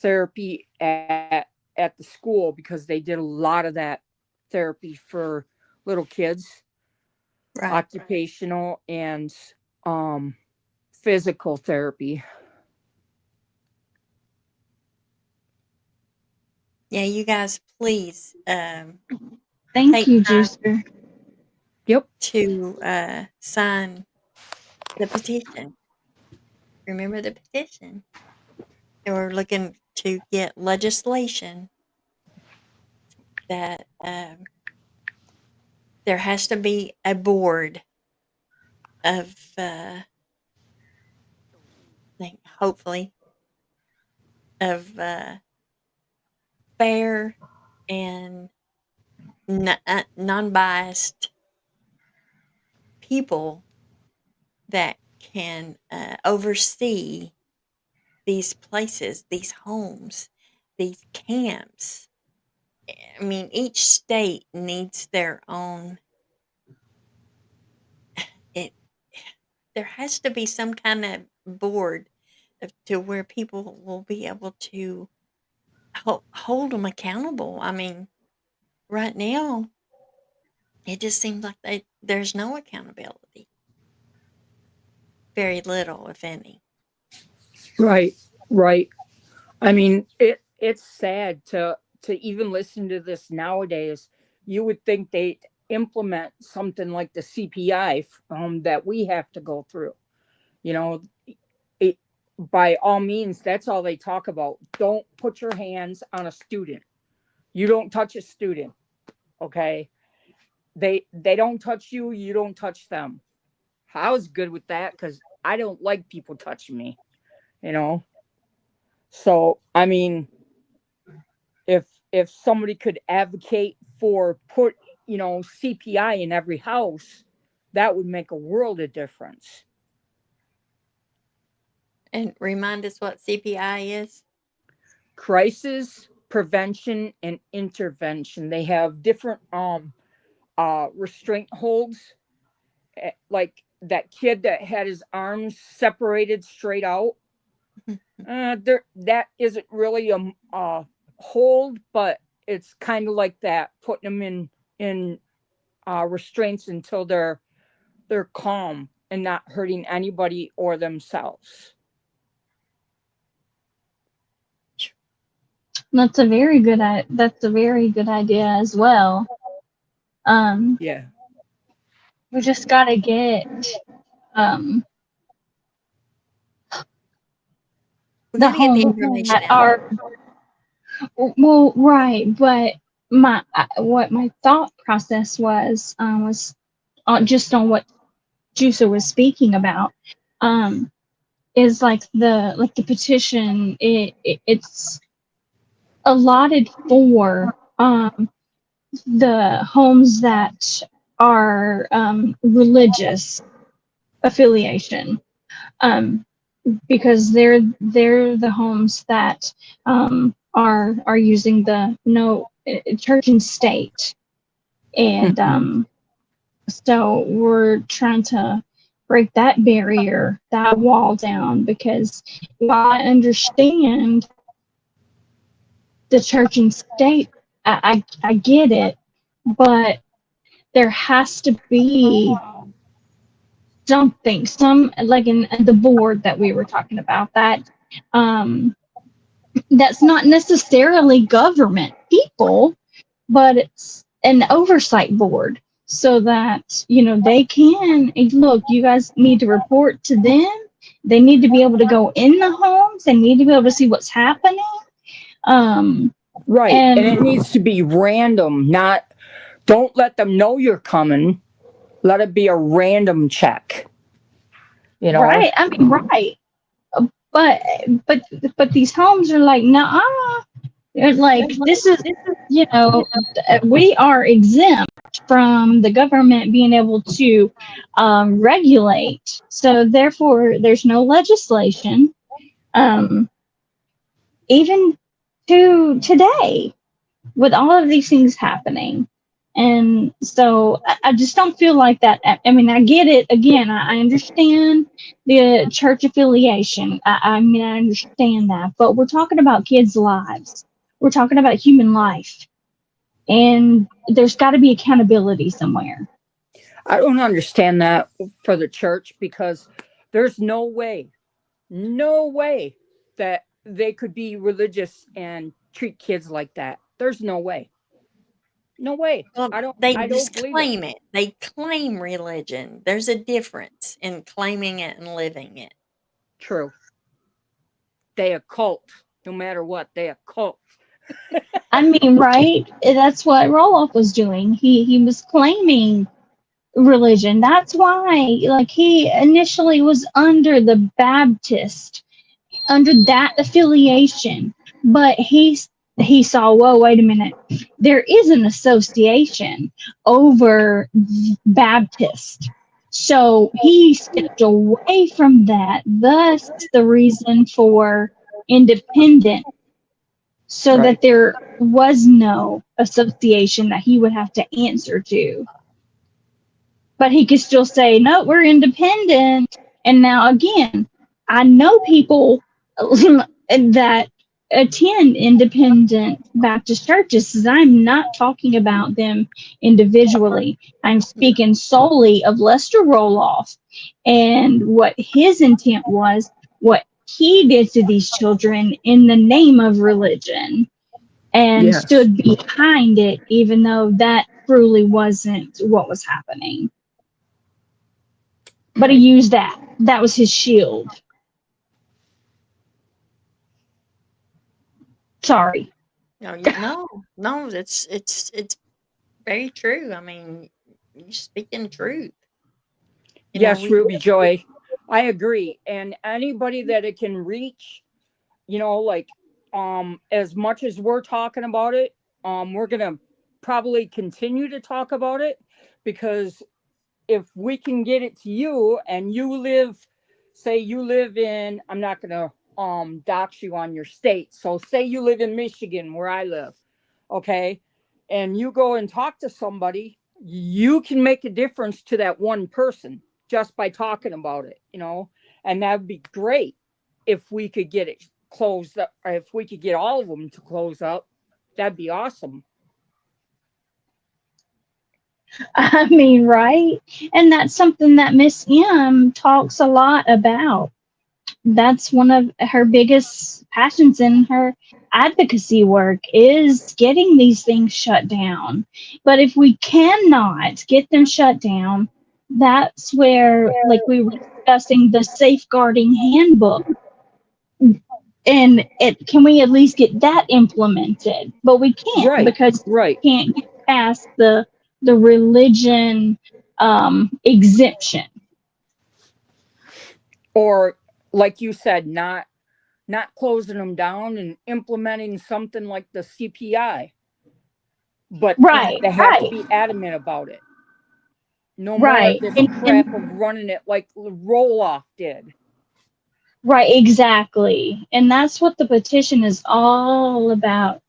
therapy at the school, because they did a lot of that therapy for little kids, Right. occupational and physical therapy. Yeah, you guys, please Thank take you, time Juicer. Yep. to sign the petition. Remember the petition. And we're looking to get legislation that there has to be a board of, hopefully, of fair and non-biased people that can oversee these places, these homes, these camps. I mean, each state needs their own. It there has to be some kind of board to where people will be able to hold them accountable. I mean, right now, it just seems like there's no accountability. Very little, if any. Right. Right. I mean, it's sad to even listen to this nowadays. You would think they'd implement something like the CPI that we have to go through. You know, it by all means, that's all they talk about. Don't put your hands on a student. You don't touch a student, okay? They don't touch you, you don't touch them. I was good with that because I don't like people touching me, you know. So I mean, if somebody could advocate for CPI in every house, that would make a world of difference. And remind us what CPI is. Crisis prevention and intervention. They have different restraint holds, like that kid that had his arms separated straight out. There, that isn't really a hold, but it's kind of like that, putting them in restraints until they're calm and not hurting anybody or themselves. That's a very good. That's a very good idea as well. Yeah. We just gotta get um We the got to get the homes information that out there. are well, right. But my what my thought process was just on what Juicer was speaking about. Um, is like the petition. It's allotted for the homes that are religious affiliation, um, because they're the homes that are using the no church and state, and so we're trying to break that barrier, that wall down, because while I understand the church and state. I get it, but there has to be something, some like in the board that we were talking about, that um, that's not necessarily government people, but it's an oversight board, so that they can look. You guys need to report to them. They need to be able to go in the homes. They need to be able to see what's happening. Right. And it And needs to be random, not, don't let them know you're coming. Let it be a random check, you know? right, I mean, right, but but but these homes are like, nah, like this is, you know we are exempt from the government being able to regulate, so therefore there's no legislation, um, even to today, with all of these things happening. And so I just don't feel like that. I mean, I get it. Again, I understand the church affiliation. I mean, I understand that. But we're talking about kids' lives. We're talking about human life. And there's got to be accountability somewhere. I don't understand that for the church, because there's no way that they could be religious and treat kids like that. There's no way. No way. Well, I don't they I don't just believe it. claim it. They claim religion. There's a difference in claiming it and living it. True. They a cult. No matter what, they a cult. I mean, right? That's what Roloff was doing. He was claiming religion. That's why, like, he initially was under the Baptist, under that affiliation, but he saw, whoa, wait a minute, there is an association over Baptist, so he stepped away from that, thus the reason for independent, so Right. that there was no association that he would have to answer to, but he could still say, no, we're independent. And now again, I know people that attend independent Baptist churches. I'm not talking about them individually. I'm speaking solely of Lester Roloff and what his intent was, what he did to these children in the name of religion, and Yes. stood behind it, even though that truly wasn't what was happening. But he Right. used that. That was his shield. Sorry. No, it's very true. I mean, you're speaking truth. Yes, We Ruby Joy. I agree. And anybody that it can reach, like, as much as we're talking about it, we're gonna probably continue to talk about it, because if we can get it to you, and you live, say you live in, I'm not gonna dox you on your state, so say you live in Michigan where I live, okay, and you go and talk to somebody, you can make a difference to that one person just by talking about it, and that'd be great if we could get it closed up, or if we could get all of them to close up. That'd be awesome. I mean, right? And that's something that Miss M talks a lot about. That's one of her biggest passions in her advocacy work, is getting these things shut down. But if we cannot get them shut down, that's where, like we were discussing, the safeguarding handbook, and it, can we at least get that implemented? But we can't, Right. because Right. we can't get past the religion exemption. Or, like you said, not closing them down and implementing something like the CPI, but Right, they have to right, be adamant about it. No more of right, this crap of running it like Roloff did. right, exactly. And that's what the petition is all about,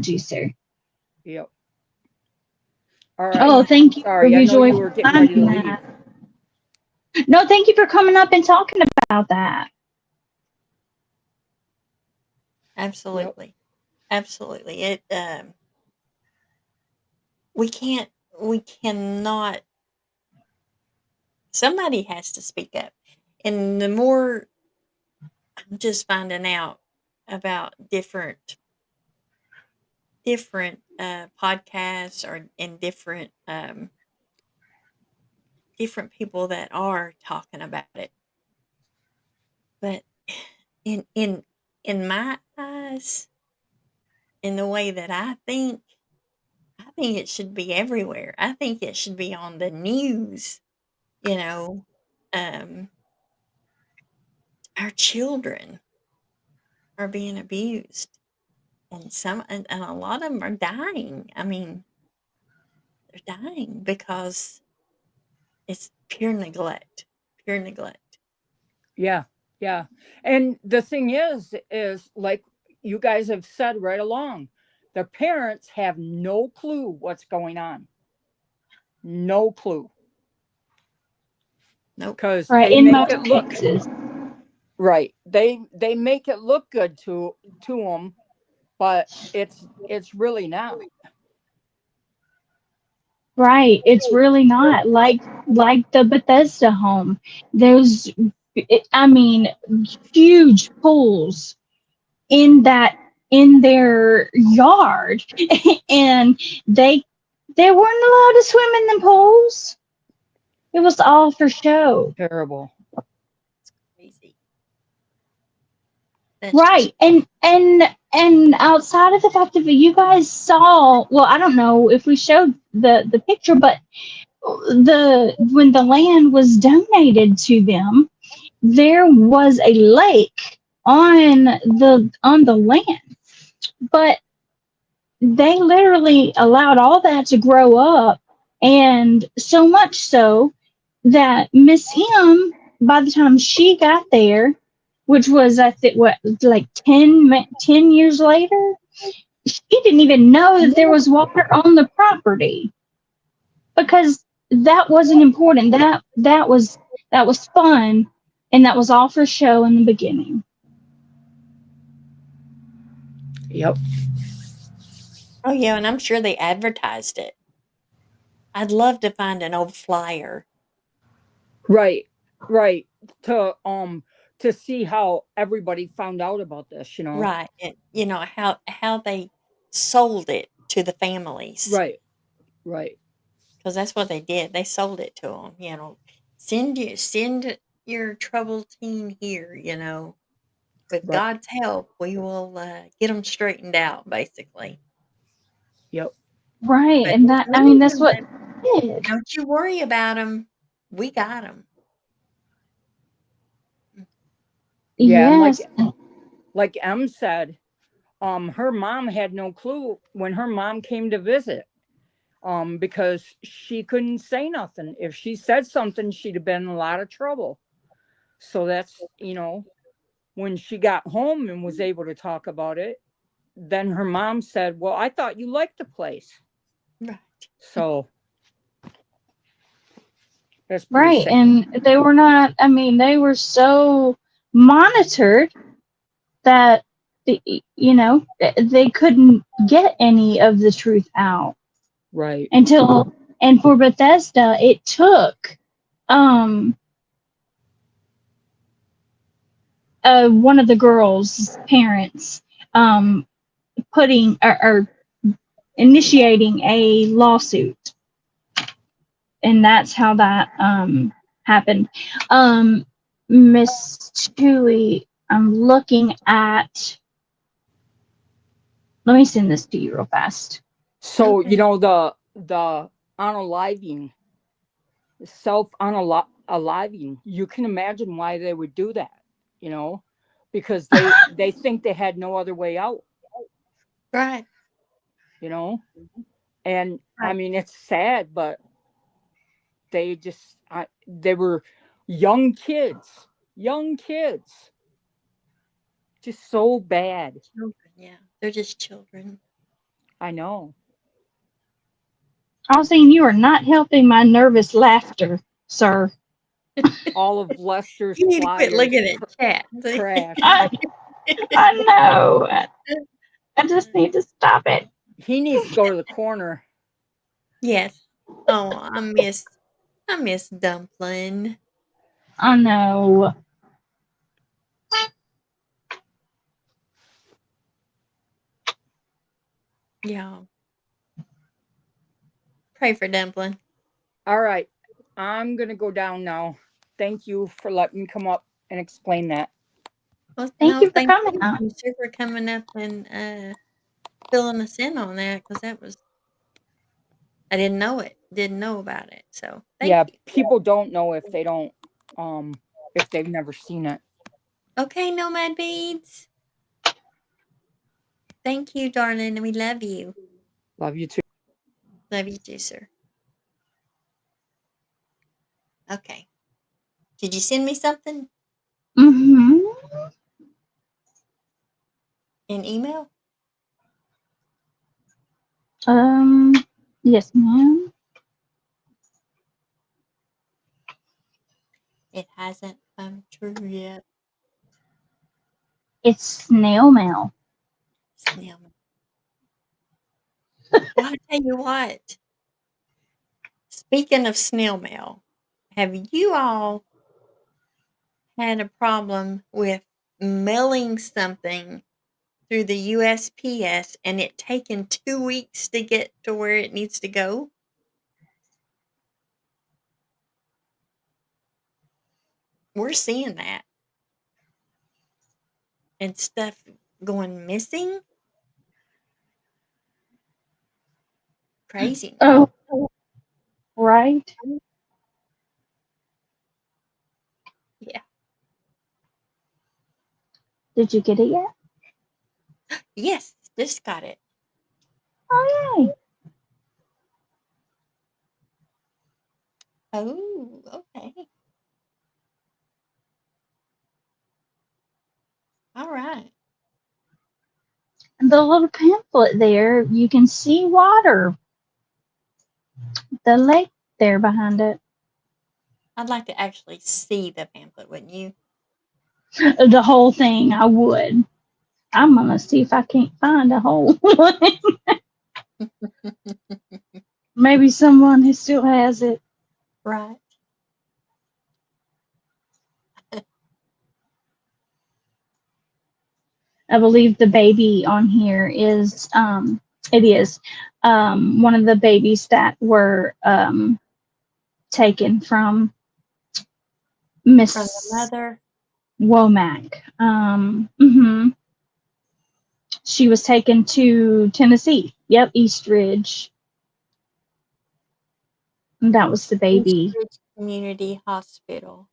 you sir. Yep. All right. Oh, thank you, Sorry, I Ruby know Joy, you for were getting ready to finding leave. that. No, thank you for coming up and talking about that. Yep. absolutely. absolutely. We can't, we cannot, somebody has to speak up. And the more I'm just finding out about different podcasts or and different people that are talking about it. But in in in my eyes, in the way that I think it should be everywhere. I think it should be on the news, you know. Um, our children are being abused, and and a lot of them are dying. I mean, they're dying because it's pure neglect, pure neglect. Yeah, yeah. And the thing is like you guys have said right along, the parents have no clue what's going on. No clue. Nope. Because Right, they in make most it look cases. right. They make it look good to them, but it's really not. Right, it's really not like the Bethesda home. Those, I mean, huge pools in that in their yard, and they they weren't allowed to swim in the pools. It was all for show. Terrible. Crazy. That's just Right. And outside of the fact that you guys saw, well, I don't know if we showed the picture, but the when the land was donated to them, there was a lake on the land. But they literally allowed all that to grow up, and so much so that Miss M, by the time she got there, which was I think what like 10 years later, she didn't even know that there was water on the property because that wasn't important. That was fun, and that was all for show in the beginning. Yep. oh yeah, and I'm sure they advertised it. I'd love to find an old flyer. Right. Right. To see how everybody found out about this, you know. Right, and, how they sold it to the families, Right. Right. because that's what they did, they sold it to them. Send your troubled teen here, with Right. God's help, we will, get them straightened out, basically. Yep. Right, But and that I mean leave that's 'em, what but it did. don't you worry about them. We got them. Yeah, and Yes, like M said, her mom had no clue when her mom came to visit. Because she couldn't say nothing. If she said something, she'd have been in a lot of trouble. So that's when she got home and was able to talk about it, then her mom said, "Well, I thought you liked the place." Right. So that's pretty right, sad. and they were not. I mean, they were so monitored that they couldn't get any of the truth out Right. until. And for Bethesda, it took um one of the girls' parents um putting or initiating a lawsuit, and that's how that happened. Miss Chewy, I'm looking at. Let me send this to you real fast. So Okay. the unaliving, self unaliving. You can imagine why they would do that. You know, because they think they had no other way out. Right. You know, and I Right. mean it's sad, but they were young kids, just so bad. Children, yeah. They're just children. I know. I was saying you are not helping my nervous laughter, sir. All of Lester's You need to quit flyers looking at chat. See? crashed. I, I know. I just need to stop it. He needs to go to the corner. Yes. Oh, I miss Dumpling. Oh no. Yeah. Pray for Dumpling. All right. I'm going to go down now. Thank you for letting me come up and explain that. Well, Thank no, you for thank coming you, up. Lisa, for coming up and filling us in on that because I didn't know it, didn't know about it. So thank Yeah, you. people don't know if they don't, if they've never seen it. Okay, Nomad Beads. Thank you, darling, and we love you. Love you too. Love you too, sir. Okay. Did you send me something Mm-hmm. in email? Yes, ma'am. It hasn't come true yet. It's snail mail. Snail mail. Well, I tell you what. Speaking of snail mail, have you all had a problem with mailing something through the USPS and it taking 2 weeks to get to where it needs to go? We're seeing that and stuff going missing. Crazy. Oh, right. Yeah. Did you get it yet? Yes, just got it. Oh, yay. Oh, okay. All right. The little pamphlet there, you can see water. The lake there behind it. I'd like to actually see the pamphlet, wouldn't you? The whole thing, I would. I'm gonna see if I can't find a whole one. Maybe someone who still has it. Right. I believe the baby on here is it is one of the babies that were taken from From the Miss mother. Womack. She was taken to Tennessee. Yep, Eastridge. And that was the baby. Eastridge Community Hospital.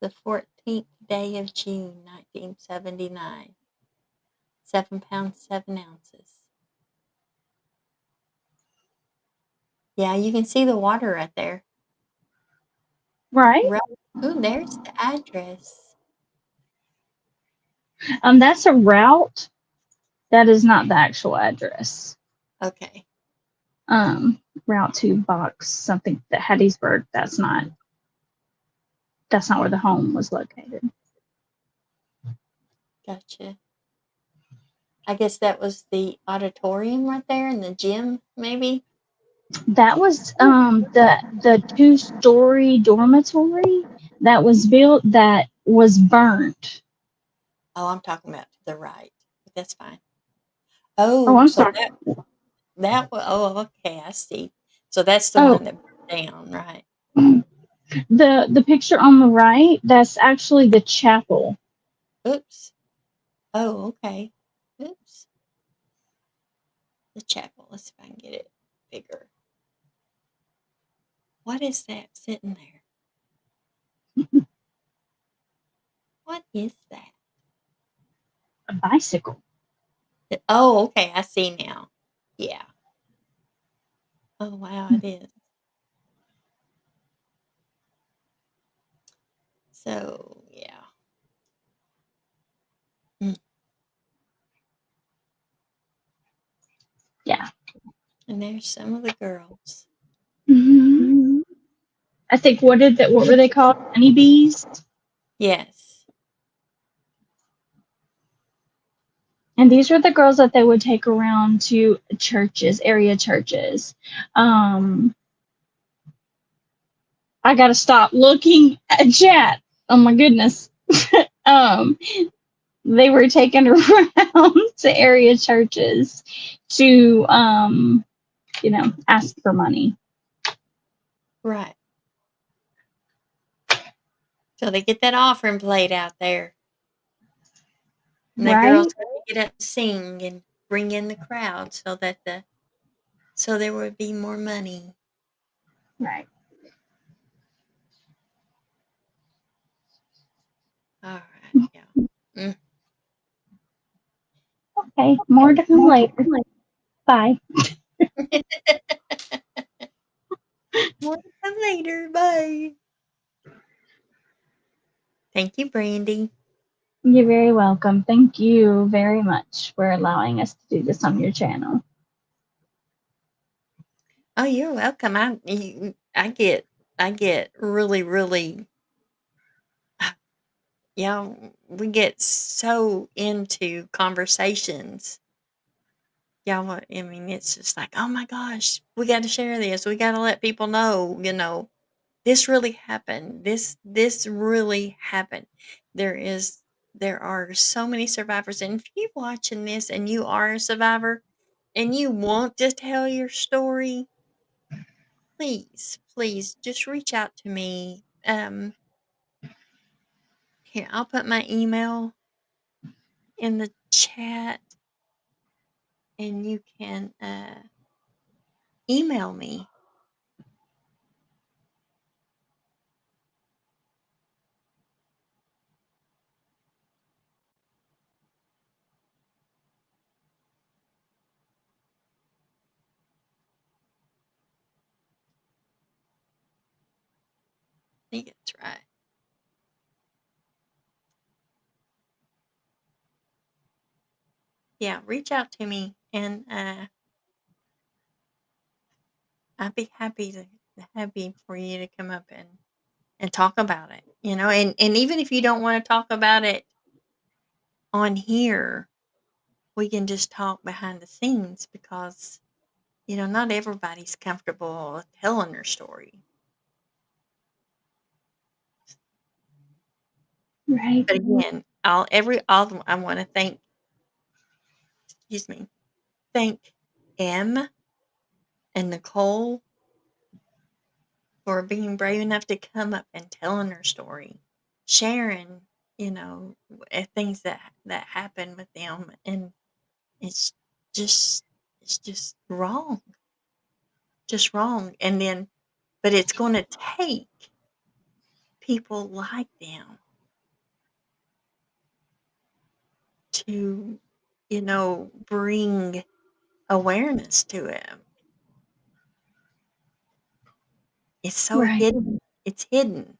The 14th day of June, 1979. 7 pounds, 7 ounces. Yeah, you can see the water right there. Right? Right. Ooh, there's the address. That's a route. That is not the actual address. Okay. Route to box something that Hattiesburg. That's not where the home was located. Gotcha. I guess that was the auditorium right there in the gym, maybe? That was the 2-story dormitory that was built that was burnt. Oh, I'm talking about to the right. But that's fine. Oh, Oh, I'm so sorry. that was, oh, okay, I see. So that's the Oh, one that burned down, right? the picture on the right, that's actually the chapel. Oops. Oh, okay. Oops. The chapel. Let's see if I can get it bigger. What is that sitting there? What is that? A bicycle. Oh, okay, I see now. Yeah. Oh, wow, it is. So, yeah. Mm. Yeah. And there's some of the girls. Hmm. I think what were they called? Honeybees? Yes. And these were the girls that they would take around to churches, area churches. Um, I gotta stop looking at chat. Oh my goodness. um, they were taken around to area churches to, ask for money. Right. So they get that offering plate out there. And the Right? girls got to get up and sing and bring in the crowd so there would be more money. Right. All right. Yeah. Mm. Okay. More to come later. Bye. More to come later. Bye. Thank you, Brandy. You're very welcome. Thank you very much for allowing us to do this on your channel. Oh, you're welcome. I get really, really, yeah, we get so into conversations. Yeah, I mean, it's just like, oh my gosh, we got to share this. We got to let people know, this really happened. This really happened. There is there are so many survivors, and if you're watching this and you are a survivor and you want to tell your story, please just reach out to me. Here, I'll put my email in the chat and you can email me. I think it's right. Yeah, reach out to me and I'd be happy for you to come up and talk about it. And even if you don't want to talk about it on here, we can just talk behind the scenes because not everybody's comfortable telling their story. Right. But again, I want to thank M and Nicole for being brave enough to come up and telling their story, sharing, things that happened with them, and it's just it's just wrong. And then, but it's going to take people like them to, bring awareness to it. It's so Right. hidden. It's hidden.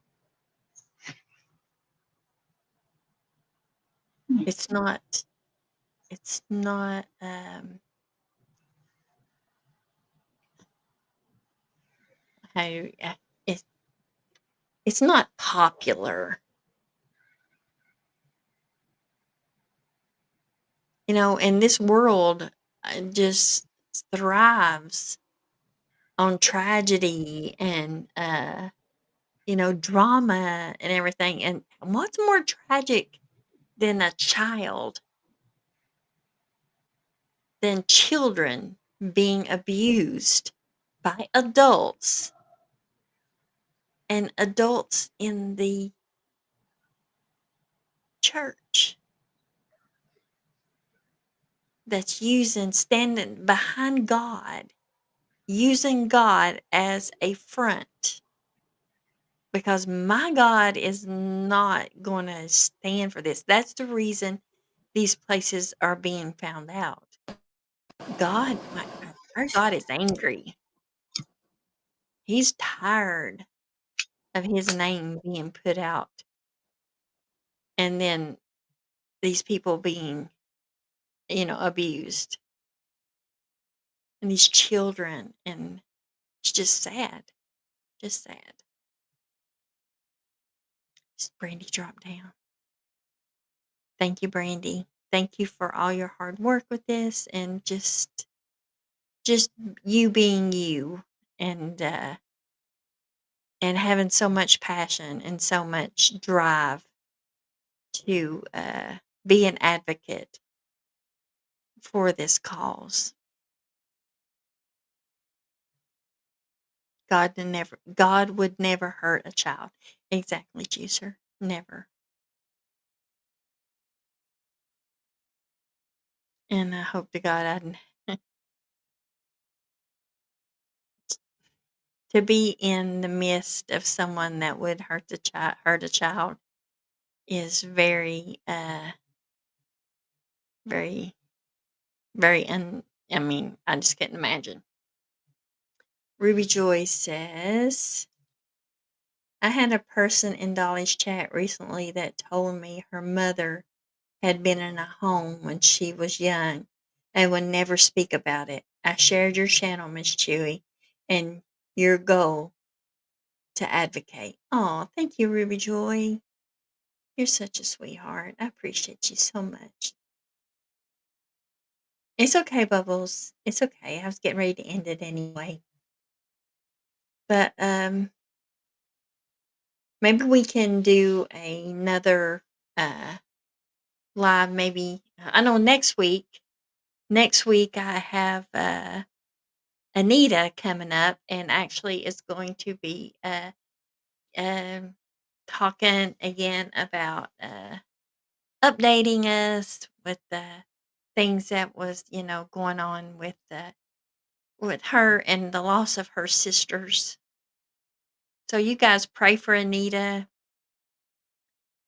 It's not. It's not. How it, it's not popular. And this world just thrives on tragedy and drama and everything. And what's more tragic than than children being abused by adults and adults in the church that's standing behind God, using God as a front, because my God is not going to stand for this. That's the reason these places are being found out. Our God is angry. He's tired of his name being put out and then these people being, abused and these children. And it's just sad. Just sad. Brandy dropped down. Thank you, Brandy. Thank you for all your hard work with this and just you being you and having so much passion and so much drive to be an advocate for this cause. God would never hurt a child. Exactly, Juicer. Never. And I hope to God to be in the midst of someone that would hurt a child is very very I mean, I just couldn't imagine. Ruby Joy says, I had a person in Dolly's chat recently that told me her mother had been in a home when she was young and would never speak about it. I shared your channel, Miss Chewy, and your goal to advocate. Oh, thank you, Ruby Joy. You're such a sweetheart. I appreciate you so much. It's okay, Bubbles. It's okay. I was getting ready to end it anyway. But maybe we can do another live maybe I know next week. Next week I have Anita coming up and actually is going to be um talking again about updating us with the things that was, going on with her and the loss of her sisters. So you guys pray for Anita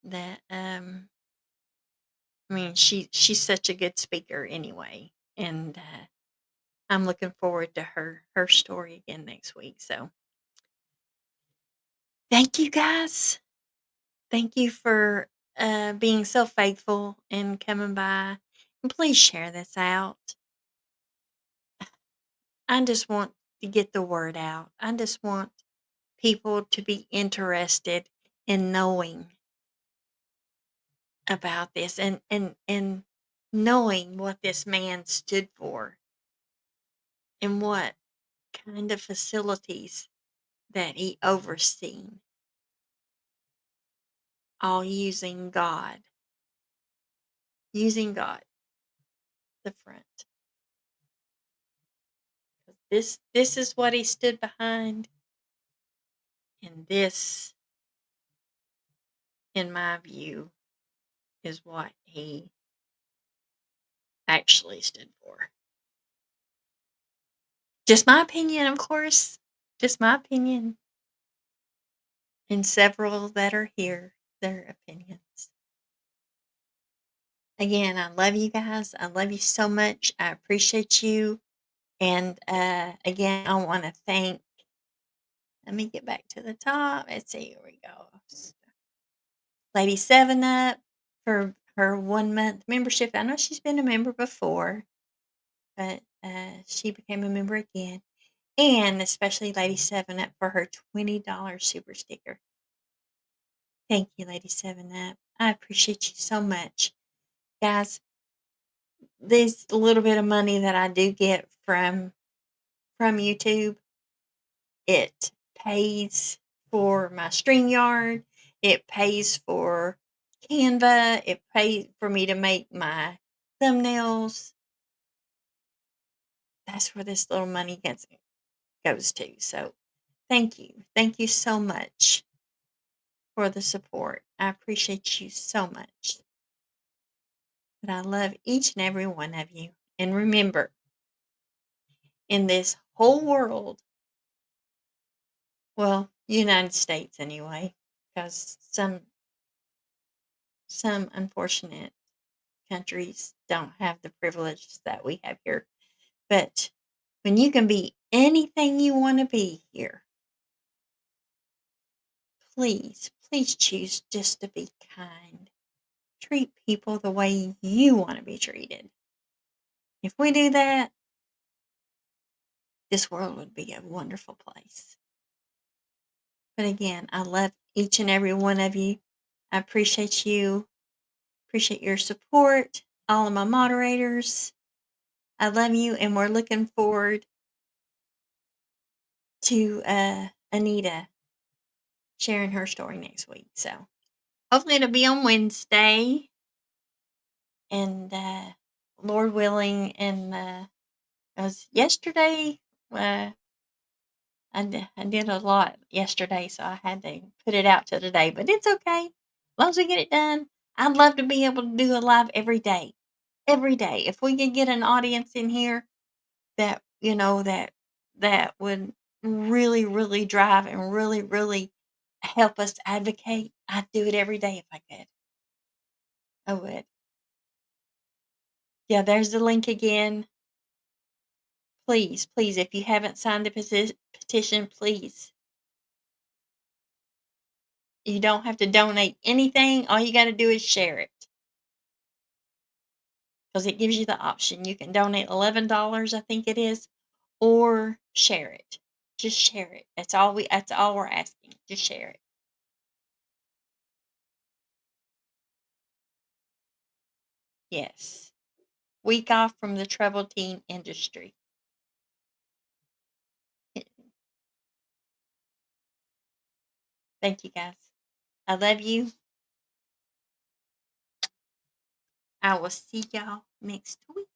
that I mean she's such a good speaker anyway and I'm looking forward to her story again next week. So thank you guys. Thank you for being so faithful and coming by. And please share this out. I just want to get the word out. I just want people to be interested in knowing about this and knowing what this man stood for and what kind of facilities that he overseen, all using God the front. This is what he stood behind, and this, in my view, is what he actually stood for. Just my opinion, of course. Just my opinion. And several that are here, their opinions. Again, I love you guys. I love you so much. I appreciate you. And again, I want to thank, let me get back to the top. Let's see, here we go. Lady 7 Up for her 1 month membership. I know she's been a member before, but she became a member again. And especially Lady 7 Up for her $20 super sticker. Thank you, Lady 7 Up. I appreciate you so much. Guys, this little bit of money that I do get from YouTube, it pays for my StreamYard, it pays for Canva, it pays for me to make my thumbnails. That's where this little money goes to. So thank you. Thank you so much for the support. I appreciate you so much. But I love each and every one of you. And remember, in this whole world, well, United States anyway, because some unfortunate countries don't have the privileges that we have here. But when you can be anything you want to be here, please choose just to be kind. Treat people the way you want to be treated. If we do that, this world would be a wonderful place. But again, I love each and every one of you. I appreciate you. Appreciate your support. All of my moderators. I love you, and we're looking forward to Anita sharing her story next week. So hopefully it'll be on Wednesday, and Lord willing, and it was yesterday. I did a lot yesterday, so I had to put it out to today, but it's okay. As long as we get it done, I'd love to be able to do a live every day. Every day. If we can get an audience in here that, that would really, really drive and really, really help us advocate, I'd do it every day if I could. I would. Yeah, there's the link again. Please, please, if you haven't signed the petition, please. You don't have to donate anything. All you got to do is share it. Because it gives you the option. You can donate $11, I think it is, or share it. Just share it. That's all we're asking. Just share it. Yes. Week off from the troubled teen industry. Thank you, guys. I love you. I will see y'all next week.